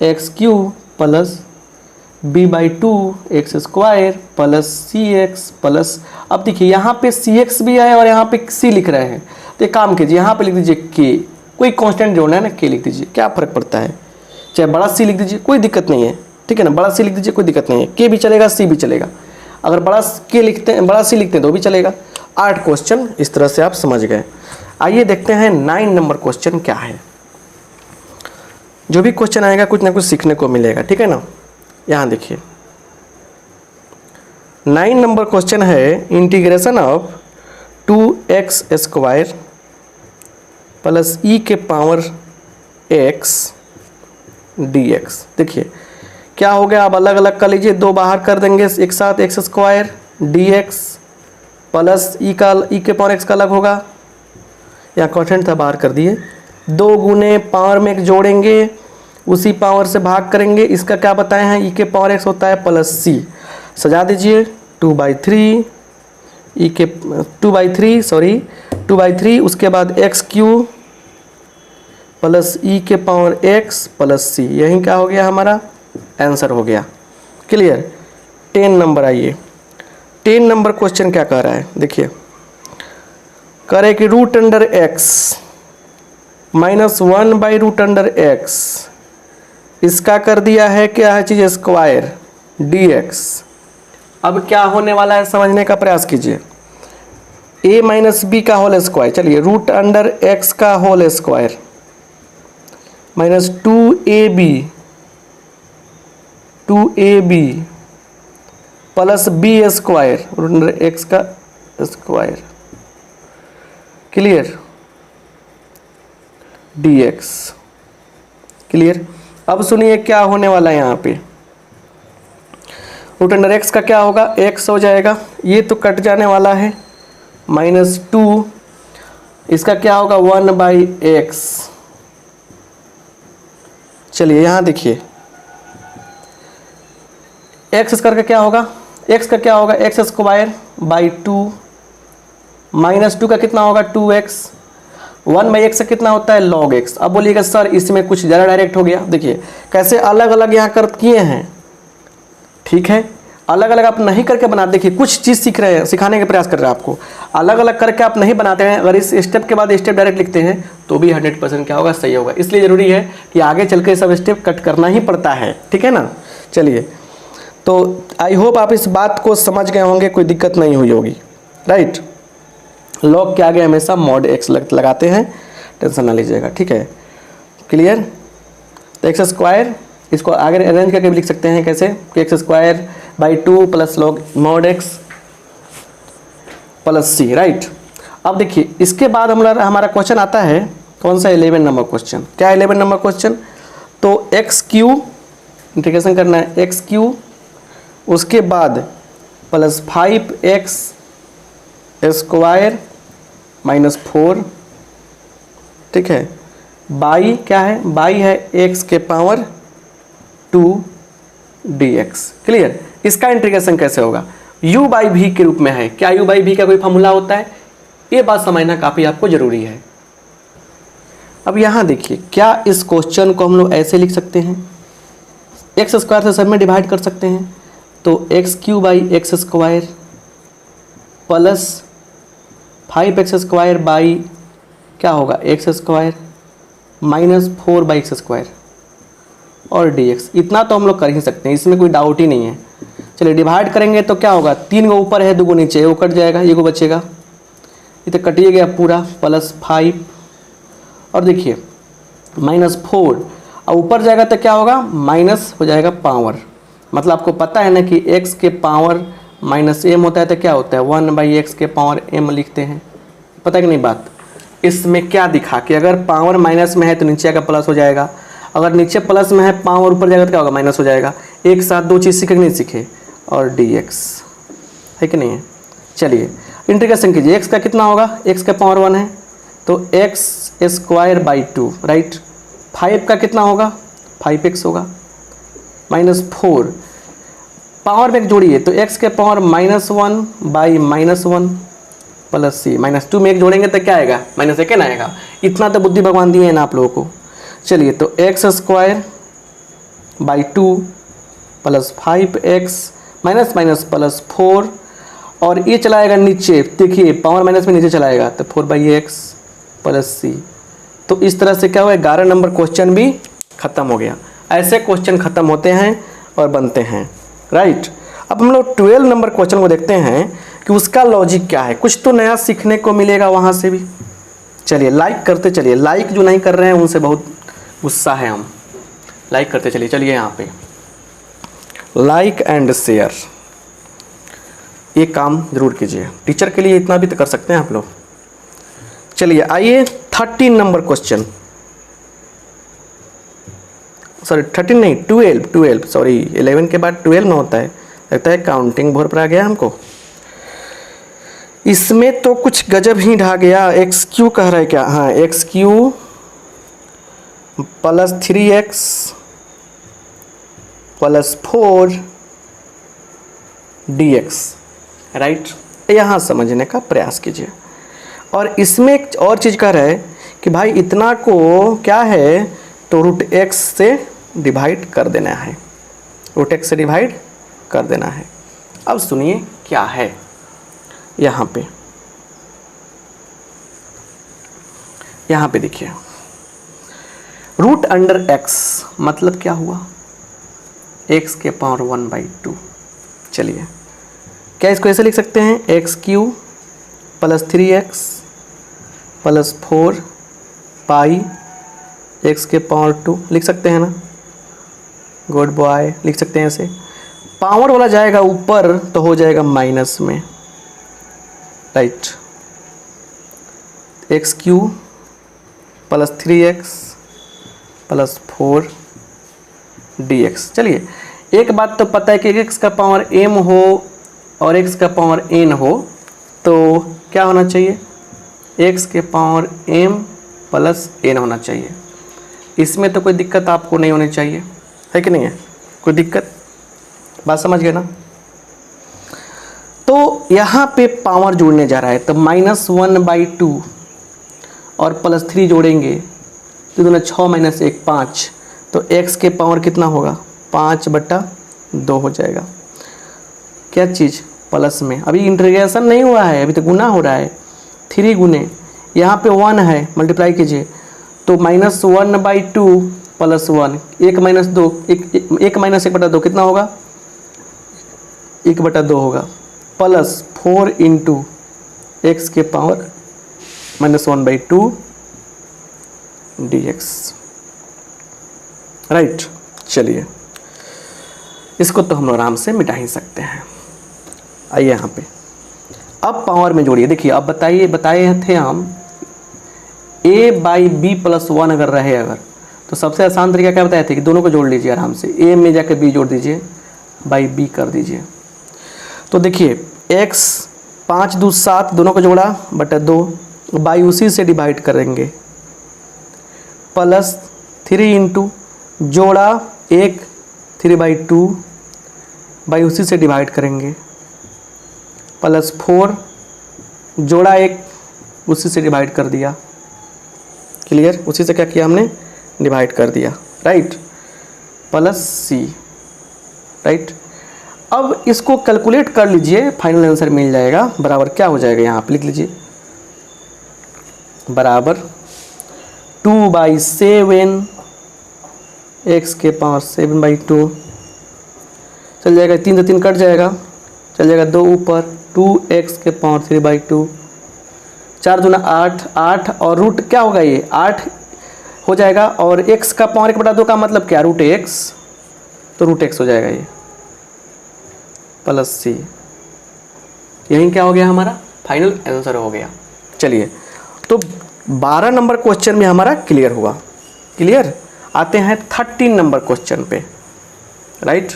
x cube plus b/2 x square plus c x plus, अब देखिए यहाँ पे सी एक्स भी है और यहाँ पे सी लिख रहे हैं, तो एक काम कीजिए यहाँ पे लिख दीजिए के, कोई कांस्टेंट जोड़ना है ना, के लिख दीजिए, क्या फ़र्क पड़ता है, चाहे बड़ा सी लिख दीजिए कोई दिक्कत नहीं है, ठीक है ना, बड़ा सी लिख दीजिए कोई दिक्कत नहीं है, के भी चलेगा सी भी चलेगा, अगर बड़ा के लिखते हैं, बड़ा सी लिखते हैं तो भी चलेगा। 8 क्वेश्चन इस तरह से आप समझ गए। आइए देखते हैं 9 नंबर क्वेश्चन क्या है। जो भी क्वेश्चन आएगा कुछ ना कुछ सीखने को मिलेगा, ठीक है ना। यहाँ देखिए 9 नंबर क्वेश्चन है integration of 2x square plus e के पावर x dx। देखिए क्या हो गया, आप अलग अलग कर लीजिए, दो बाहर कर देंगे एक साथ, x square dx plus e के पावर x का अलग होगा, यहाँ कांस्टेंट था बाहर कर दिए, 2 गुने पावर में एक जोड़ेंगे, उसी पावर से भाग करेंगे, इसका क्या बताए हैं, ई के पावर x होता है प्लस सी, सजा दीजिए 2/3 ई के 2/3 उसके बाद एक्स क्यू प्लस ई के पावर x प्लस सी, यही क्या हो गया हमारा आंसर हो गया। क्लियर। 10 नंबर आइए, 10 नंबर क्वेश्चन क्या कह रहा है, देखिए कह रहे कि root under x minus 1/√x इसका कर दिया है क्या है चीज़ स्क्वायर dx। अब क्या होने वाला है समझने का प्रयास कीजिए, a माइनस बी का होल स्क्वायर, चलिए रूट अंडर x का whole square minus 2ab plus B square root under x का स्क्वायर, क्लियर, dx। क्लियर। अब सुनिए क्या होने वाला है यहाँ पे, रूट अंडर x का क्या होगा, x हो जाएगा, ये तो कट जाने वाला है, -2 इसका क्या होगा 1/x। चलिए यहाँ देखिए x करके क्या होगा, x का क्या होगा एक्स स्क्वायर बाई 2 -2 का कितना होगा 2x, 1/x का कितना होता है log x। अब बोलिएगा सर इसमें कुछ ज़्यादा डायरेक्ट हो गया, देखिए कैसे अलग अलग यहाँ कर किए हैं, ठीक है, अलग अलग आप नहीं करके बना, देखिए कुछ चीज़ सीख रहे हैं, सिखाने का प्रयास कर रहे हैं आपको, अलग अलग करके आप नहीं बनाते हैं, अगर इस स्टेप के बाद स्टेप डायरेक्ट लिखते हैं तो भी 100% क्या होगा सही होगा, इसलिए ज़रूरी है कि आगे चल के सब स्टेप कट करना ही पड़ता है, ठीक है ना। चलिए तो आई होप आप इस बात को समझ गए होंगे, कोई दिक्कत नहीं हुई होगी, राइट। लॉग के आगे हमेशा mod x लगाते हैं, टेंशन ना लीजिएगा, ठीक है, क्लियर। तो एक्स स्क्वायर इसको आगे अरेंज करके भी लिख सकते हैं कैसे कि x square by 2 plus log mod x plus C, right. अब देखिए इसके बाद हमारा क्वेश्चन आता है कौन सा 11 नंबर क्वेश्चन, क्या 11 नंबर क्वेश्चन, तो एक्स क्यू इंटीग्रेशन करना है, एक्स क्यू उसके बाद प्लस 5x स्क्वायर -4, ठीक है, बाई क्या है, बाई है x के पावर 2 dx। क्लियर। इसका इंटीग्रेशन कैसे होगा, u/v के रूप में है, क्या u/v का कोई फॉर्मूला होता है, ये बात समझना काफ़ी आपको ज़रूरी है। अब यहाँ देखिए क्या इस क्वेश्चन को हम लोग ऐसे लिख सकते हैं, एक्स स्क्वायर से सब में डिवाइड कर सकते हैं, तो x³ x square plus 5x square by क्या होगा x स्क्वायर -4/x स्क्वायर और dx, इतना तो हम लोग कर ही सकते हैं, इसमें कोई डाउट ही नहीं है। चलिए डिवाइड करेंगे तो क्या होगा, 3 गो ऊपर है 2 गो नीचे, वो कट जाएगा, ये को बचेगा, ये तो कटिए गया पूरा, प्लस 5 और देखिए -4 और ऊपर जाएगा तो क्या होगा माइनस हो जाएगा पावर, मतलब आपको पता है ना कि x के पावर -m होता है तो क्या होता है 1/x के पावर m लिखते हैं, पता है कि नहीं बात। इसमें क्या दिखा कि अगर पावर माइनस में है तो नीचे का प्लस हो जाएगा, अगर नीचे प्लस में है पावर ऊपर जाएगा तो क्या होगा माइनस हो जाएगा, एक साथ दो चीज़ सीखे कि नहीं सीखे, और dx है कि नहीं है। चलिए इंटीग्रेशन कीजिए, x का कितना होगा, x का पावर 1 है तो x स्क्वायर बाई 2, राइट। 5 का कितना होगा, 5x होगा, -4 पावर में जोड़िए तो x के पावर -1 बाई -1 प्लस c, -2 में एक जोड़ेंगे तो क्या आएगा, -1 ना आएगा। इतना तो बुद्धि भगवान दिए हैं ना आप लोगों को। चलिए तो x square by 2 plus 5x minus minus plus 4, और ये चलाएगा नीचे, देखिए पावर माइनस में नीचे चलाएगा तो 4/x प्लस c। तो इस तरह से क्या हुआ, 11 नंबर क्वेश्चन भी खत्म हो गया। ऐसे क्वेश्चन खत्म होते हैं और बनते हैं, राइट। अब हम लोग 12 नंबर क्वेश्चन को देखते हैं कि उसका लॉजिक क्या है, कुछ तो नया सीखने को मिलेगा वहाँ से भी। चलिए लाइक करते चलिए, लाइक जो नहीं कर रहे हैं उनसे बहुत गुस्सा है, हम लाइक करते चलिए। चलिए यहाँ पे लाइक एंड शेयर, ये काम जरूर कीजिए, टीचर के लिए इतना भी तो कर सकते हैं आप लोग। चलिए आइए 13 नंबर क्वेश्चन, सॉरी 13 नहीं 12 सॉरी 11 के बाद 12 में होता है, लगता है काउंटिंग भोर पर आ गया हमको। इसमें तो कुछ गजब ही ढा गया, एक्स क्यू कह रहा है क्या, हाँ x cube plus 3x plus 4 dx, right. यहाँ समझने का प्रयास कीजिए। और इसमें एक और चीज़ कह रहा है कि भाई इतना को क्या है तो √x से डिवाइड कर देना है, √x से डिवाइड कर देना है। अब सुनिए क्या है यहाँ पे देखिए, √x मतलब क्या हुआ, x के पावर 1/2। चलिए क्या इसको ऐसे लिख सकते हैं, x³ प्लस 3x प्लस 4 पाई x के पावर 2 लिख सकते हैं ना, गुड बॉय, लिख सकते हैं ऐसे। पावर वाला जाएगा ऊपर तो हो जाएगा माइनस में, right. x³ plus 3x plus 4 dx। चलिए एक बात तो पता है कि x का पावर m हो और x का पावर n हो तो क्या होना चाहिए, x के पावर m प्लस n होना चाहिए। इसमें तो कोई दिक्कत आपको नहीं होनी चाहिए, है कि नहीं है, कोई दिक्कत, बात समझ गए ना। तो यहाँ पे पावर जोड़ने जा रहा है तो -1/2 और प्लस 3 जोड़ेंगे तो दोनों 6 - 1 5, तो x के पावर कितना होगा 5/2 हो जाएगा। क्या चीज़ प्लस में, अभी इंटीग्रेशन नहीं हुआ है, अभी तो गुना हो रहा है, 3 गुने यहाँ पे 1 है, मल्टीप्लाई कीजिए तो -1/2 प्लस 1, 1 - 2 1 - 1/2 कितना होगा 1/2 होगा, प्लस 4 इंटू x के पावर -1/2 dx, राइट। चलिए इसको तो हम लोग आराम से मिटा ही सकते हैं। आइए यहाँ पे अब पावर में जोड़िए, देखिए अब बताए थे हम a/b + 1 अगर रहे अगर तो सबसे आसान तरीका क्या बताए थे कि दोनों को जोड़ लीजिए आराम से, a में जाकर b जोड़ दीजिए, b कर दीजिए। तो देखिए x 5 × 2 = 7, दोनों को जोड़ा बटा 2, बाई उसी से डिवाइड करेंगे, प्लस 3 इंटू जोड़ा 1 3/2 बाई उसी से डिवाइड करेंगे, प्लस 4 जोड़ा 1 उसी से डिवाइड कर दिया, क्लियर, उसी से क्या किया हमने डिवाइड कर दिया, राइट, प्लस c, राइट। अब इसको कैलकुलेट कर लीजिए, फाइनल आंसर मिल जाएगा, बराबर क्या हो जाएगा, यहाँ आप लिख लीजिए बराबर 2/7 x के पावर 7/2, चल जाएगा 3 से 3 कट जाएगा, चल जाएगा 2 ऊपर, 2x के पावर 3/2, 4 दूना 8 और रूट क्या होगा ये 8 हो जाएगा, और x का पावर 1/2 का मतलब क्या √x, तो √x हो जाएगा ये, प्लस c, यही क्या हो गया हमारा फाइनल आंसर हो गया। चलिए तो 12 नंबर क्वेश्चन में हमारा क्लियर हुआ, क्लियर। आते हैं 13 नंबर क्वेश्चन पे, राइट।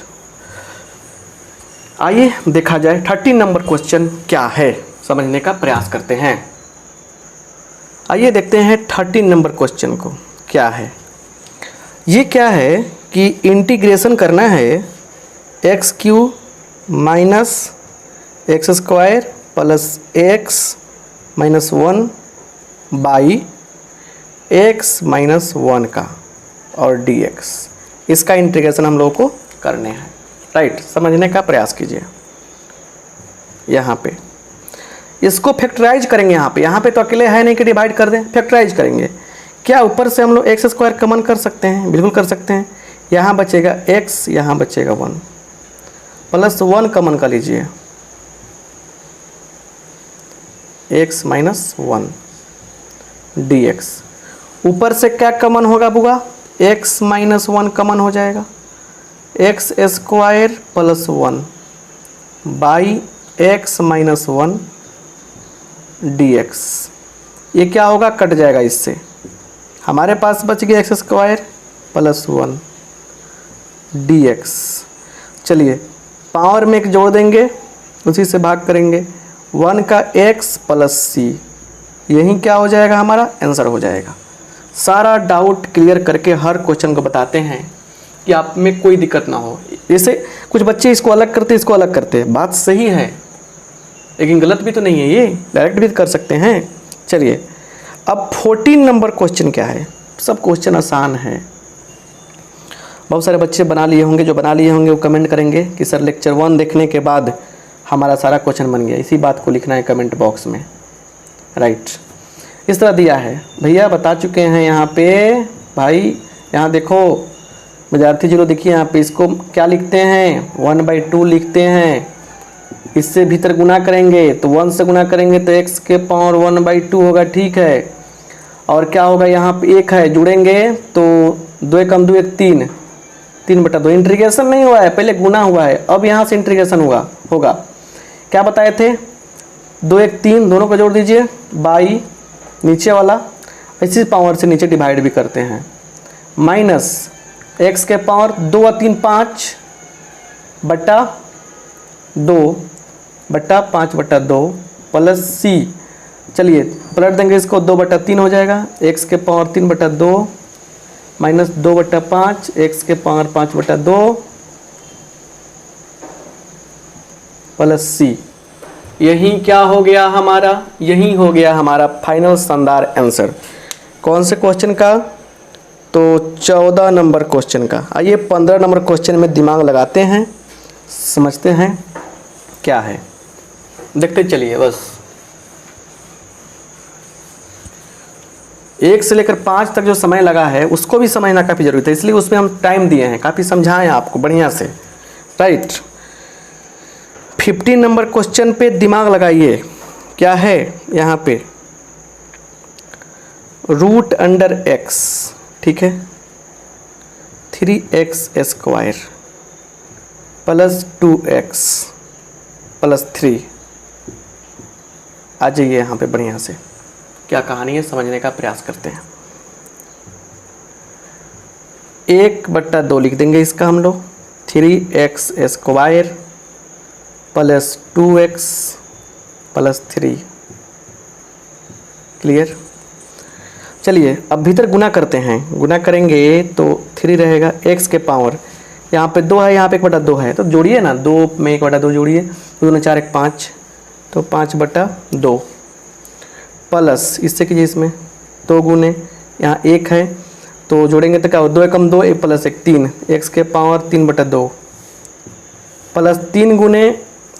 आइए देखा जाए 13 नंबर क्वेश्चन क्या है, समझने का प्रयास करते हैं। आइए देखते हैं 13 नंबर क्वेश्चन को क्या है। ये क्या है कि इंटीग्रेशन करना है x Q minus x square plus x minus 1 by x minus 1 का और dx, इसका इंटीग्रेशन हम लोगों को करने हैं। राइट, समझने का प्रयास कीजिए। यहाँ पे इसको फैक्टराइज करेंगे। यहाँ पे तो अकेले है नहीं कि डिवाइड कर दें, फैक्टराइज करेंगे। क्या ऊपर से हम लोग एक्स स्क्वायर कॉमन कर सकते हैं? बिल्कुल कर सकते हैं। यहाँ बचेगा x, यहाँ बचेगा 1 प्लस 1 कॉमन कर लीजिए, x माइनस 1 dx। ऊपर से क्या कॉमन होगा बुआ? x माइनस 1 कॉमन हो जाएगा, x square plus 1 by x minus 1 dx। ये क्या होगा? कट जाएगा इससे। हमारे पास बच गया एक्स स्क्वायर प्लस 1 dx। चलिए पावर में एक जोड़ देंगे, उसी से भाग करेंगे। 1 का x प्लस c, यही क्या हो जाएगा? हमारा आंसर हो जाएगा। सारा डाउट क्लियर करके हर क्वेश्चन को बताते हैं कि आप में कोई दिक्कत ना हो। जैसे कुछ बच्चे इसको अलग करते, इसको अलग करते, बात सही है लेकिन गलत भी तो नहीं है, ये डायरेक्ट भी कर सकते हैं। चलिए अब 14 नंबर क्वेश्चन क्या है। सब क्वेश्चन आसान है, बहुत सारे बच्चे बना लिए होंगे। जो बना लिए होंगे वो कमेंट करेंगे कि सर लेक्चर 1 देखने के बाद हमारा सारा क्वेश्चन बन गया। इसी बात को लिखना है कमेंट बॉक्स में। राइट, इस तरह दिया है भैया, बता चुके हैं यहाँ पे। भाई यहाँ देखो विद्यार्थी जीरो, देखिए यहाँ पे इसको क्या लिखते हैं? 1/2 लिखते हैं। इससे भीतर गुना करेंगे तो 1 से गुना करेंगे तो x के पावर 1/2 होगा, ठीक है। और क्या होगा? यहाँ पे 1 है, जुड़ेंगे तो 2 कम 2 1 3, 3/2। इंटीग्रेशन नहीं हुआ है, पहले गुना हुआ है, अब यहाँ से इंटीग्रेशन होगा। क्या बताए थे? 2 1 3, दोनों को जोड़ दीजिए बाई नीचे वाला, इसी पावर से नीचे डिवाइड भी करते हैं, माइनस x के पावर 2 और 3 5/2 प्लस c। चलिए पलट देंगे इसको, 2/3 हो जाएगा। x के पावर 3/2 माइनस 2/5, x के पावर 5/2 प्लस c। यही क्या हो गया हमारा? यही हो गया हमारा फाइनल शानदार आंसर। कौन से क्वेश्चन का? तो 14 नंबर क्वेश्चन का। आइए 15 नंबर क्वेश्चन में दिमाग लगाते हैं, समझते हैं क्या है, देखते चलिए। बस 1 से लेकर 5 तक जो समय लगा है उसको भी समझना काफ़ी जरूरी था, इसलिए उसमें हम टाइम दिए हैं, काफ़ी समझाएं आपको बढ़िया से। राइट, 15 नंबर क्वेश्चन पे दिमाग लगाइए। क्या है यहाँ पे? रूट अंडर x, ठीक है, 3x square plus 2x plus 3। आ जाइए यहाँ पे बढ़िया से, क्या कहानी है समझने का प्रयास करते हैं। 1/2 लिख देंगे इसका हम लोग, 3x square plus 2x plus 3। Clear? चलिए अब भीतर गुना करते हैं। गुना करेंगे तो 3 रहेगा, x के पावर यहाँ पे 2 है, यहाँ पे 1/2 है, तो जोड़िए ना, 2 में 1/2 जोड़िए, 2 4 1 5, तो 5/2 प्लस इससे कीजिए, इसमें 2 गुने यहाँ 1 है तो जोड़ेंगे तो क्या हो? 2 कम 2 1 प्लस 1 3, x के पावर 3/2 प्लस 3 गुने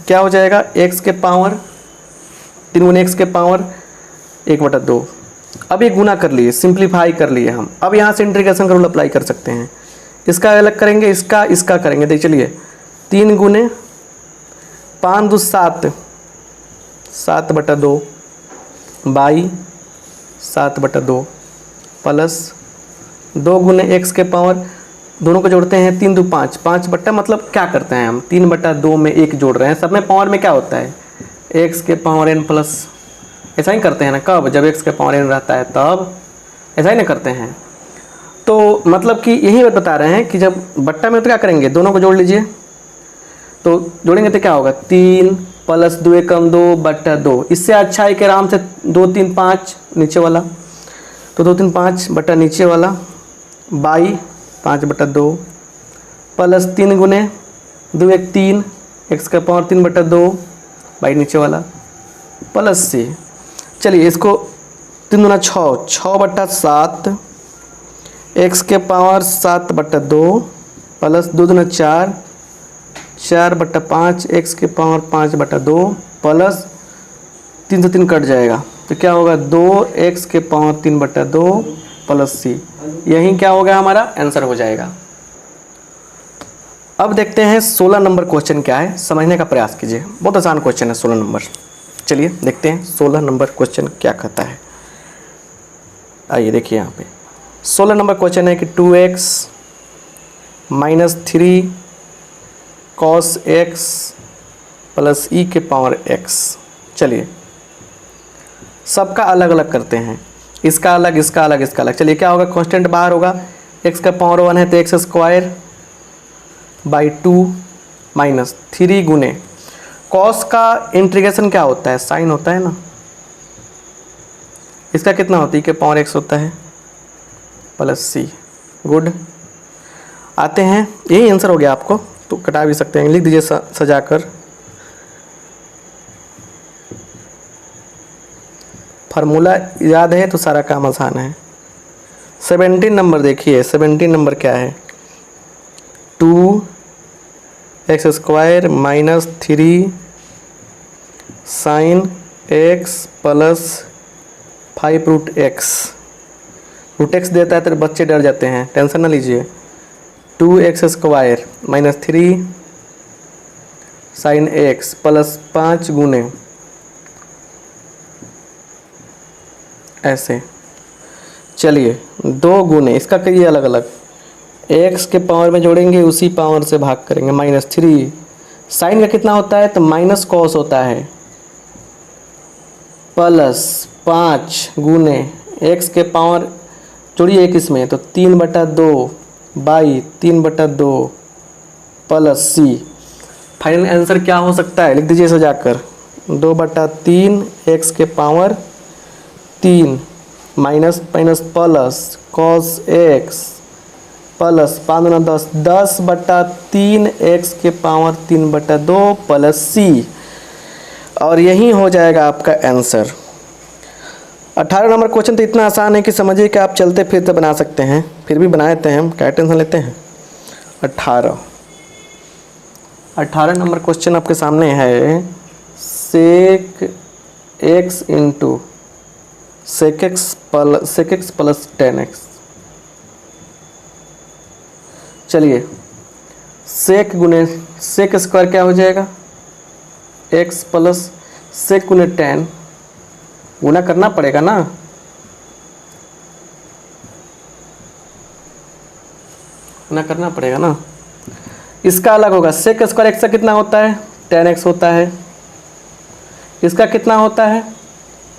क्या हो जाएगा? x के पावर 3 गुने x के पावर 1/2। अब ये गुना कर लिए, सिंप्लीफाई कर लिए हम। अब यहाँ से इंटीग्रेशन का रूल अप्लाई कर सकते हैं। इसका अलग करेंगे, इसका करेंगे। देख चलिए, 3 गुने 5 2 7, 7/2 बाई 7/2 प्लस 2 गुने x के पावर, दोनों को जोड़ते हैं 3 2 5, 5 मतलब क्या करते हैं हम? 3/2 में 1 जोड़ रहे हैं। सब में पावर में क्या होता है? x के पावर n प्लस, ऐसा ही करते हैं ना। कब? जब x के पावर n रहता है तब ऐसा ही ना करते हैं। तो मतलब कि यही बात बता रहे हैं कि जब बट्टा में तो क्या करेंगे? दोनों को जोड़ लीजिए, तो जोड़ेंगे तो क्या होगा 3 प्लस 2 एकम 2 बटा 2। इससे अच्छा है कि आराम से 2 3 5 नीचे वाला, तो 2 3 5 बटा नीचे वाला बाई 5 बटा 2 प्लस 3 गुने 2 1 3 एक्स का पावर 3 बटा 2 बाई नीचे वाला प्लस सी। चलिए इसको 3 दूना 6 बटा 7 एक्स के पावर 7 बटा 2 प्लस 2 दूना 4 बटा 5 एक्स के पावर 5 बटा 2 प्लस 3 से 3 कट जाएगा तो क्या होगा 2 एक्स के पावर 3 बटा 2 प्लस सी। यही क्या हो गया हमारा आंसर हो जाएगा। अब देखते हैं 16 नंबर क्वेश्चन क्या है, समझने का प्रयास कीजिए। बहुत आसान क्वेश्चन है 16 नंबर। चलिए देखते हैं 16 नंबर क्वेश्चन क्या कहता है। आइए देखिए यहाँ पे 16 नंबर क्वेश्चन है कि 2x minus 3 cos x plus e के पावर x। चलिए सबका अलग अलग करते हैं, इसका अलग इसका अलग इसका अलग। चलिए क्या होगा, कांस्टेंट बाहर होगा, x का पावर 1 है तो एक्स स्क्वायर बाई 2 माइनस 3 गुने कॉस का इंटीग्रेशन क्या होता है, साइन होता है ना। इसका कितना होता है, के पावर x होता है प्लस सी। गुड, आते हैं यही आंसर हो गया। आपको तो कटा भी सकते हैं, लिख दीजिए सजाकर। फार्मूला याद है तो सारा काम आसान है। 17 नंबर देखिए, 17 नंबर क्या है, 2x square minus 3 sine x plus 5 root x. Root x देता है तो बच्चे डर जाते हैं, टेंशन ना लीजिए। 2x square minus 3 sine x plus 5 गुने ऐसे। चलिए 2 गुने इसका करिए अलग अलग, x के पावर में जोड़ेंगे उसी पावर से भाग करेंगे। माइनस 3 साइन का कितना होता है तो माइनस कॉस होता है प्लस 5 गुने x के पावर जोड़िए एक इसमें तो 3 बटा 2 बाई 3 बटा 2 प्लस सी। फाइनल आंसर क्या हो सकता है, लिख दीजिए सजाकर। 2 बटा 3 एक्स के power 3 minus minus plus cos x plus 5 दूना 10 10 बटा 3 एक्स के पावर 3 बटा 2 प्लस सी। और यही हो जाएगा आपका आंसर। 18 नंबर क्वेश्चन तो इतना आसान है कि समझिए कि आप चलते फिरते बना सकते हैं, फिर भी बना देते हैं हम, क्या टेंशन लेते हैं। 18 नंबर क्वेश्चन आपके सामने है, sec x into sec x plus 10x। चलिए सेक गुने सेक स्क्वायर क्या हो जाएगा, x प्लस सेक गुने 10, गुना करना पड़ेगा ना। गुना करना पड़ेगा ना। इसका अलग होगा, सेक स्क्वायर एक्स का कितना होता है 10x होता है, इसका कितना होता है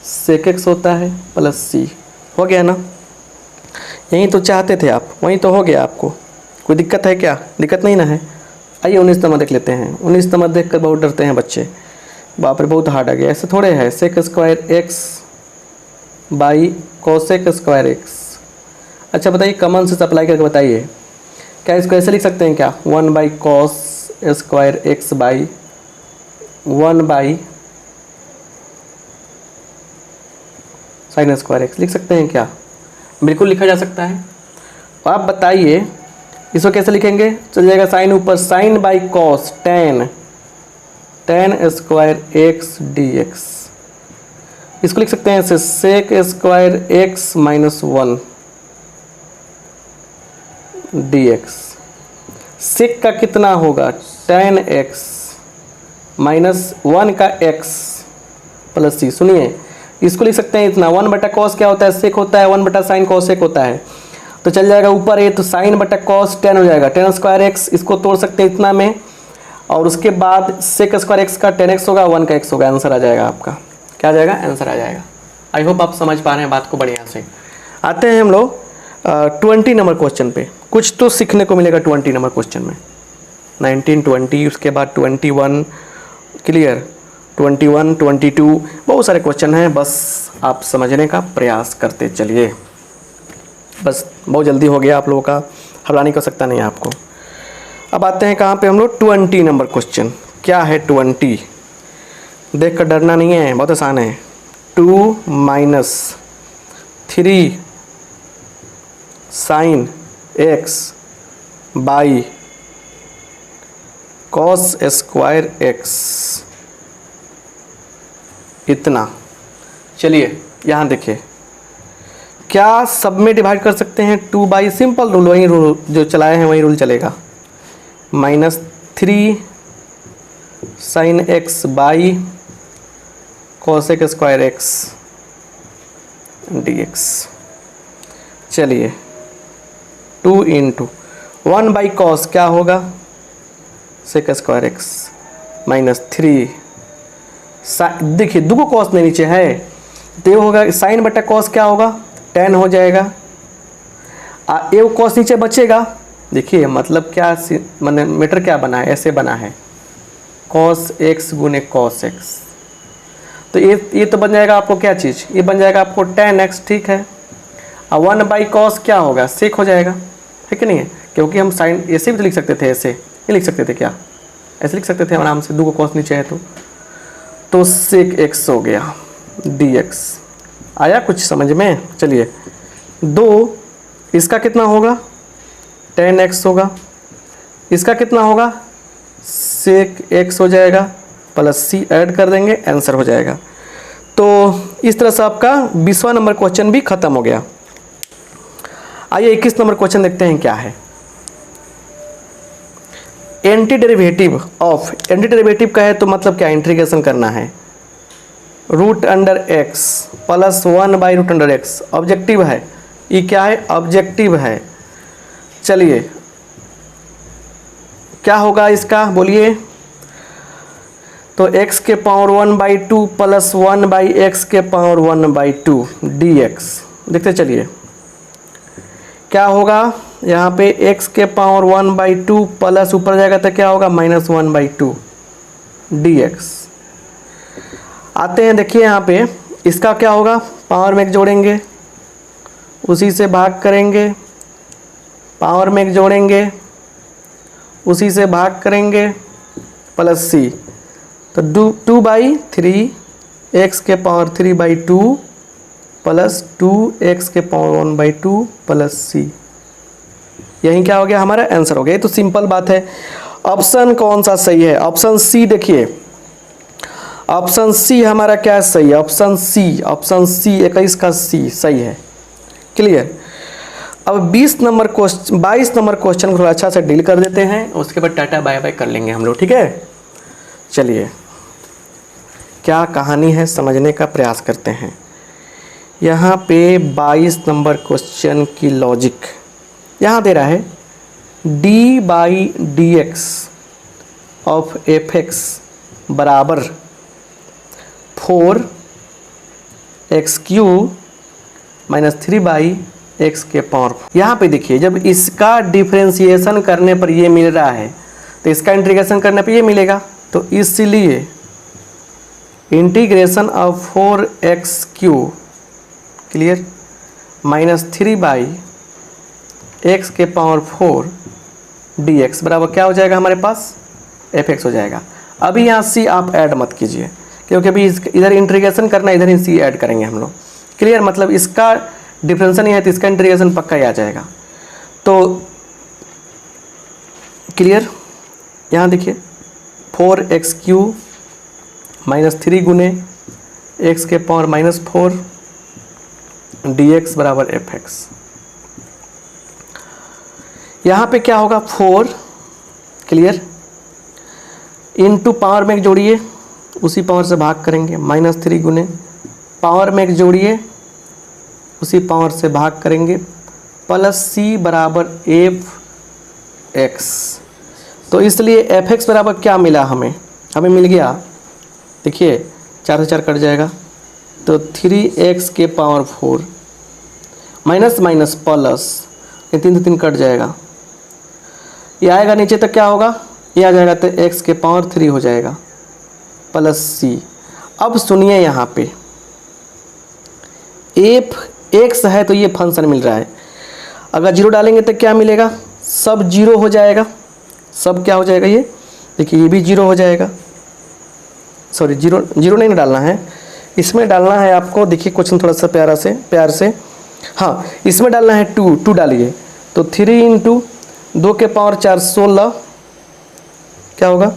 सेक एक्स होता है प्लस सी। हो गया ना, यही तो चाहते थे आप, वही तो हो गया। आपको कोई दिक्कत है क्या, दिक्कत नहीं ना है। आइए 19 नंबर देख लेते हैं। 19 नंबर देख कर बहुत डरते हैं बच्चे, बाप रे बहुत हार्ड आ गया। ऐसे थोड़े है, sec square x by cosec square x. अच्छा बताइए, कॉमन से अप्लाई करके बताइए, क्या इसको ऐसे लिख सकते हैं क्या, 1 by cos square x by 1 by sine square x लिख सकते हैं क्या? बिल्कुल लिखा जा सकता है। आप बताइए इसको कैसे लिखेंगे, चल जाएगा साइन ऊपर, sine by cos 10 square x d x. इसको लिख सकते हैं ऐसे, sec square x minus 1 d x. Sec का कितना होगा 10x माइनस 1 का x प्लस सी। सुनिए इसको लिख सकते हैं इतना, 1 बटा कॉस क्या होता है सेक होता है, 1 बटा साइन कॉसेक होता है, तो चल जाएगा ऊपर ये तो साइन बटा कॉस 10 हो जाएगा, 10 स्क्वायर एक्स। इसको तोड़ सकते हैं इतना में, और उसके बाद सेक स्क्वायर एक्स का 10x होगा, 1 का x होगा, आंसर आ जाएगा आपका। क्या आ जाएगा, आंसर आ जाएगा। आई होप आप समझ पा रहे हैं बात को बढ़िया से। आते हैं हम लोग 20 नंबर क्वेश्चन पे। कुछ तो सीखने को मिलेगा 20 नंबर क्वेश्चन में, 19, 20, उसके बाद 21, क्लियर, 21, 22, बहुत सारे क्वेश्चन हैं, बस आप समझने का प्रयास करते चलिए। बस बहुत जल्दी हो गया आप लोगों का, हैरानी कर सकता नहीं आपको। अब आते हैं कहाँ पे हम लोग, 20 नंबर क्वेश्चन। क्या है 20? देख कर डरना नहीं है, बहुत आसान है। 2 - 3 sin x by cos square x, इतना। चलिए यहाँ देखिए, क्या सब में डिवाइड कर सकते हैं? 2 बाई, सिंपल रूल, वही रूल जो चलाए हैं वही रूल चलेगा। -3 sin x by cos square x dx। चलिए 2 × 1 बाई कॉस क्या होगा? Sec square x -3। देखिए दो कॉस में नीचे है तो ये होगा साइन बटा कॉस, क्या होगा? tan हो जाएगा। एक कॉस नीचे बचेगा। देखिए मतलब क्या, मैंने मीटर क्या बना है, ऐसे बना है, cos x गुने cos x। तो ये तो बन जाएगा आपको क्या चीज़, ये बन जाएगा आपको tan x, ठीक है। और 1 बाई कॉस क्या होगा? सेक हो जाएगा, है कि नहीं है? क्योंकि हम साइन ऐसे भी तो लिख सकते थे, ऐसे ये लिख सकते थे, क्या ऐसे लिख सकते थे आराम से, दो कॉस नीचे है तो सेक x हो गया dx। आया कुछ समझ में? चलिए 2, इसका कितना होगा? tan x होगा, इसका कितना होगा? सेक x हो जाएगा, प्लस c ऐड कर देंगे, आंसर हो जाएगा। तो इस तरह से आपका 20वां नंबर क्वेश्चन भी खत्म हो गया। आइए 21 नंबर क्वेश्चन देखते हैं क्या है। Anti derivative of, anti derivative का है तो मतलब क्या, इंटीग्रेशन करना है। √x plus 1 by √x, objective है, ये क्या है? ऑब्जेक्टिव है। चलिए क्या होगा इसका, बोलिए। तो x के पावर 1/2 प्लस 1 बाई x के पावर 1/2 dx। देखते चलिए क्या होगा यहाँ पे, x के पावर 1/2 प्लस ऊपर जाएगा तो क्या होगा? -1/2 dx। आते हैं देखिए यहाँ पे, इसका क्या होगा? पावर में एक जोड़ेंगे, उसी से भाग करेंगे, पावर में एक जोड़ेंगे, उसी से भाग करेंगे, प्लस c। तो 2/3 x के पावर 3/2 प्लस 2x के पावर 1/2 प्लस c। यही क्या हो गया? हमारा आंसर हो गया। ये तो सिंपल बात है। ऑप्शन कौन सा सही है? Option C. देखिए ऑप्शन सी हमारा क्या सही है? ऑप्शन सी 21 का सी सही है। क्लियर। अब 22 नंबर क्वेश्चन को थोड़ा अच्छा से डील कर देते हैं, उसके बाद टाटा बाय बाय कर लेंगे हम लोग, ठीक है। चलिए क्या कहानी है समझने का प्रयास करते हैं। यहाँ पे 22 नंबर क्वेश्चन की लॉजिक यहाँ दे रहा है, d/dx ऑफ fx बराबर 4x³ - 3/x के पावर। यहाँ पे देखिए जब इसका डिफरेंशिएशन करने पर ये मिल रहा है तो इसका इंटीग्रेशन करने पर ये मिलेगा, तो इसलिए integration of 4x³ clear -3/x के पावर 4 dx बराबर क्या हो जाएगा हमारे पास? fx हो जाएगा। अभी यहाँ c आप ऐड मत कीजिए क्योंकि अभी इधर इंटीग्रेशन करना, इधर ही c ऐड करेंगे हम लोग। क्लियर। मतलब इसका डिफरेंशिएशन नहीं है तो इसका इंटीग्रेशन पक्का ही आ जाएगा। तो क्लियर। यहाँ देखिए 4x³ - 3 गुने x के पावर -4 dx बराबर fx। यहाँ पे क्या होगा? 4 क्लियर इनटू पावर में एक जोड़िए, उसी पावर से भाग करेंगे, -3 गुने पावर में एक जोड़िए, उसी पावर से भाग करेंगे, प्लस c बराबर fx। तो इसलिए fx बराबर क्या मिला हमें मिल गया, देखिए 4 से 4 कट जाएगा, तो 3x के पावर 4 माइनस प्लस, ये 3 से 3 कट जाएगा, ये आएगा नीचे तो क्या होगा? ये आ जाएगा तो x के पावर 3 हो जाएगा प्लस सी। अब सुनिए यहाँ पे एफ एक्स है तो ये फंक्शन मिल रहा है, अगर जीरो डालेंगे तो क्या मिलेगा, सब जीरो हो जाएगा। सब क्या हो जाएगा, ये देखिए ये भी जीरो हो जाएगा। सॉरी जीरो जीरो नहीं डालना है, इसमें डालना है आपको। देखिए क्वेश्चन थोड़ा सा प्यार से हाँ, इसमें डालना है 2 डालिए तो 3 × 2 के पावर 4 16 क्या होगा,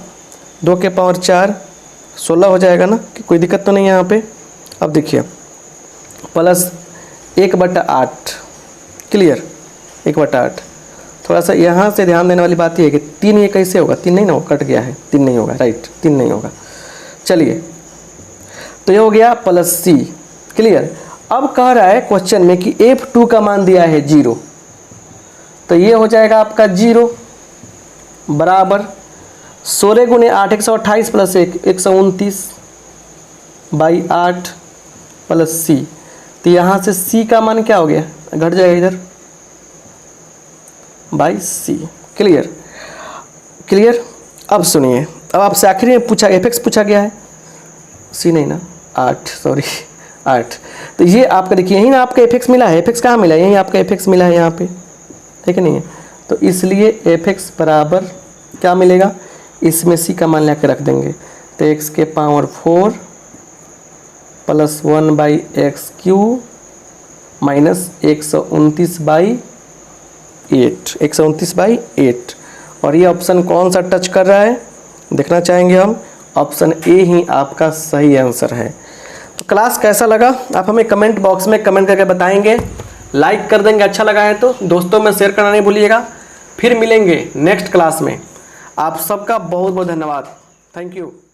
2 के पावर 4 16 हो जाएगा ना, कि कोई दिक्कत तो नहीं है यहाँ पे। अब देखिए प्लस 1/8 क्लियर, 1/8। थोड़ा सा यहाँ से ध्यान देने वाली बात ये है कि 3 ये कैसे होगा, 3 नहीं ना, कट गया है, 3 नहीं होगा, राइट 3 नहीं होगा। चलिए तो ये हो गया प्लस सी क्लियर। अब कह रहा है क्वेश्चन में कि F2 का मान दिया है 0, तो ये हो जाएगा आपका 0 बराबर 16 × 8 128 प्लस 1 129/8 प्लस सी। तो यहाँ से सी का मान क्या हो गया, घट जाएगा इधर बाई सी। Clear clear. अब सुनिए, अब आपसे आखिरी में पूछा एफ एक्स पूछा गया है, सी नहीं ना 8 सॉरी 8। तो ये आपका देखिए यहीं ना आपका एफ एक्स मिला है, एफ एक्स कहाँ मिला है, यहीं आपका एफ एक्स मिला है यहाँ पे, ठीक है नहीं है। तो इसलिए एफ एक्स बराबर क्या मिलेगा, इसमें सी का मान लेकर रख देंगे तो x के पावर 4 प्लस 1/x³ माइनस 129/8 और ये ऑप्शन कौन सा टच कर रहा है देखना चाहेंगे हम, ऑप्शन ए ही आपका सही आंसर है। तो क्लास कैसा लगा आप हमें कमेंट बॉक्स में कमेंट करके बताएंगे, लाइक कर देंगे अच्छा लगा है तो, दोस्तों में शेयर करना नहीं भूलिएगा। फिर मिलेंगे नेक्स्ट क्लास में, आप सबका बहुत बहुत धन्यवाद, थैंक यू।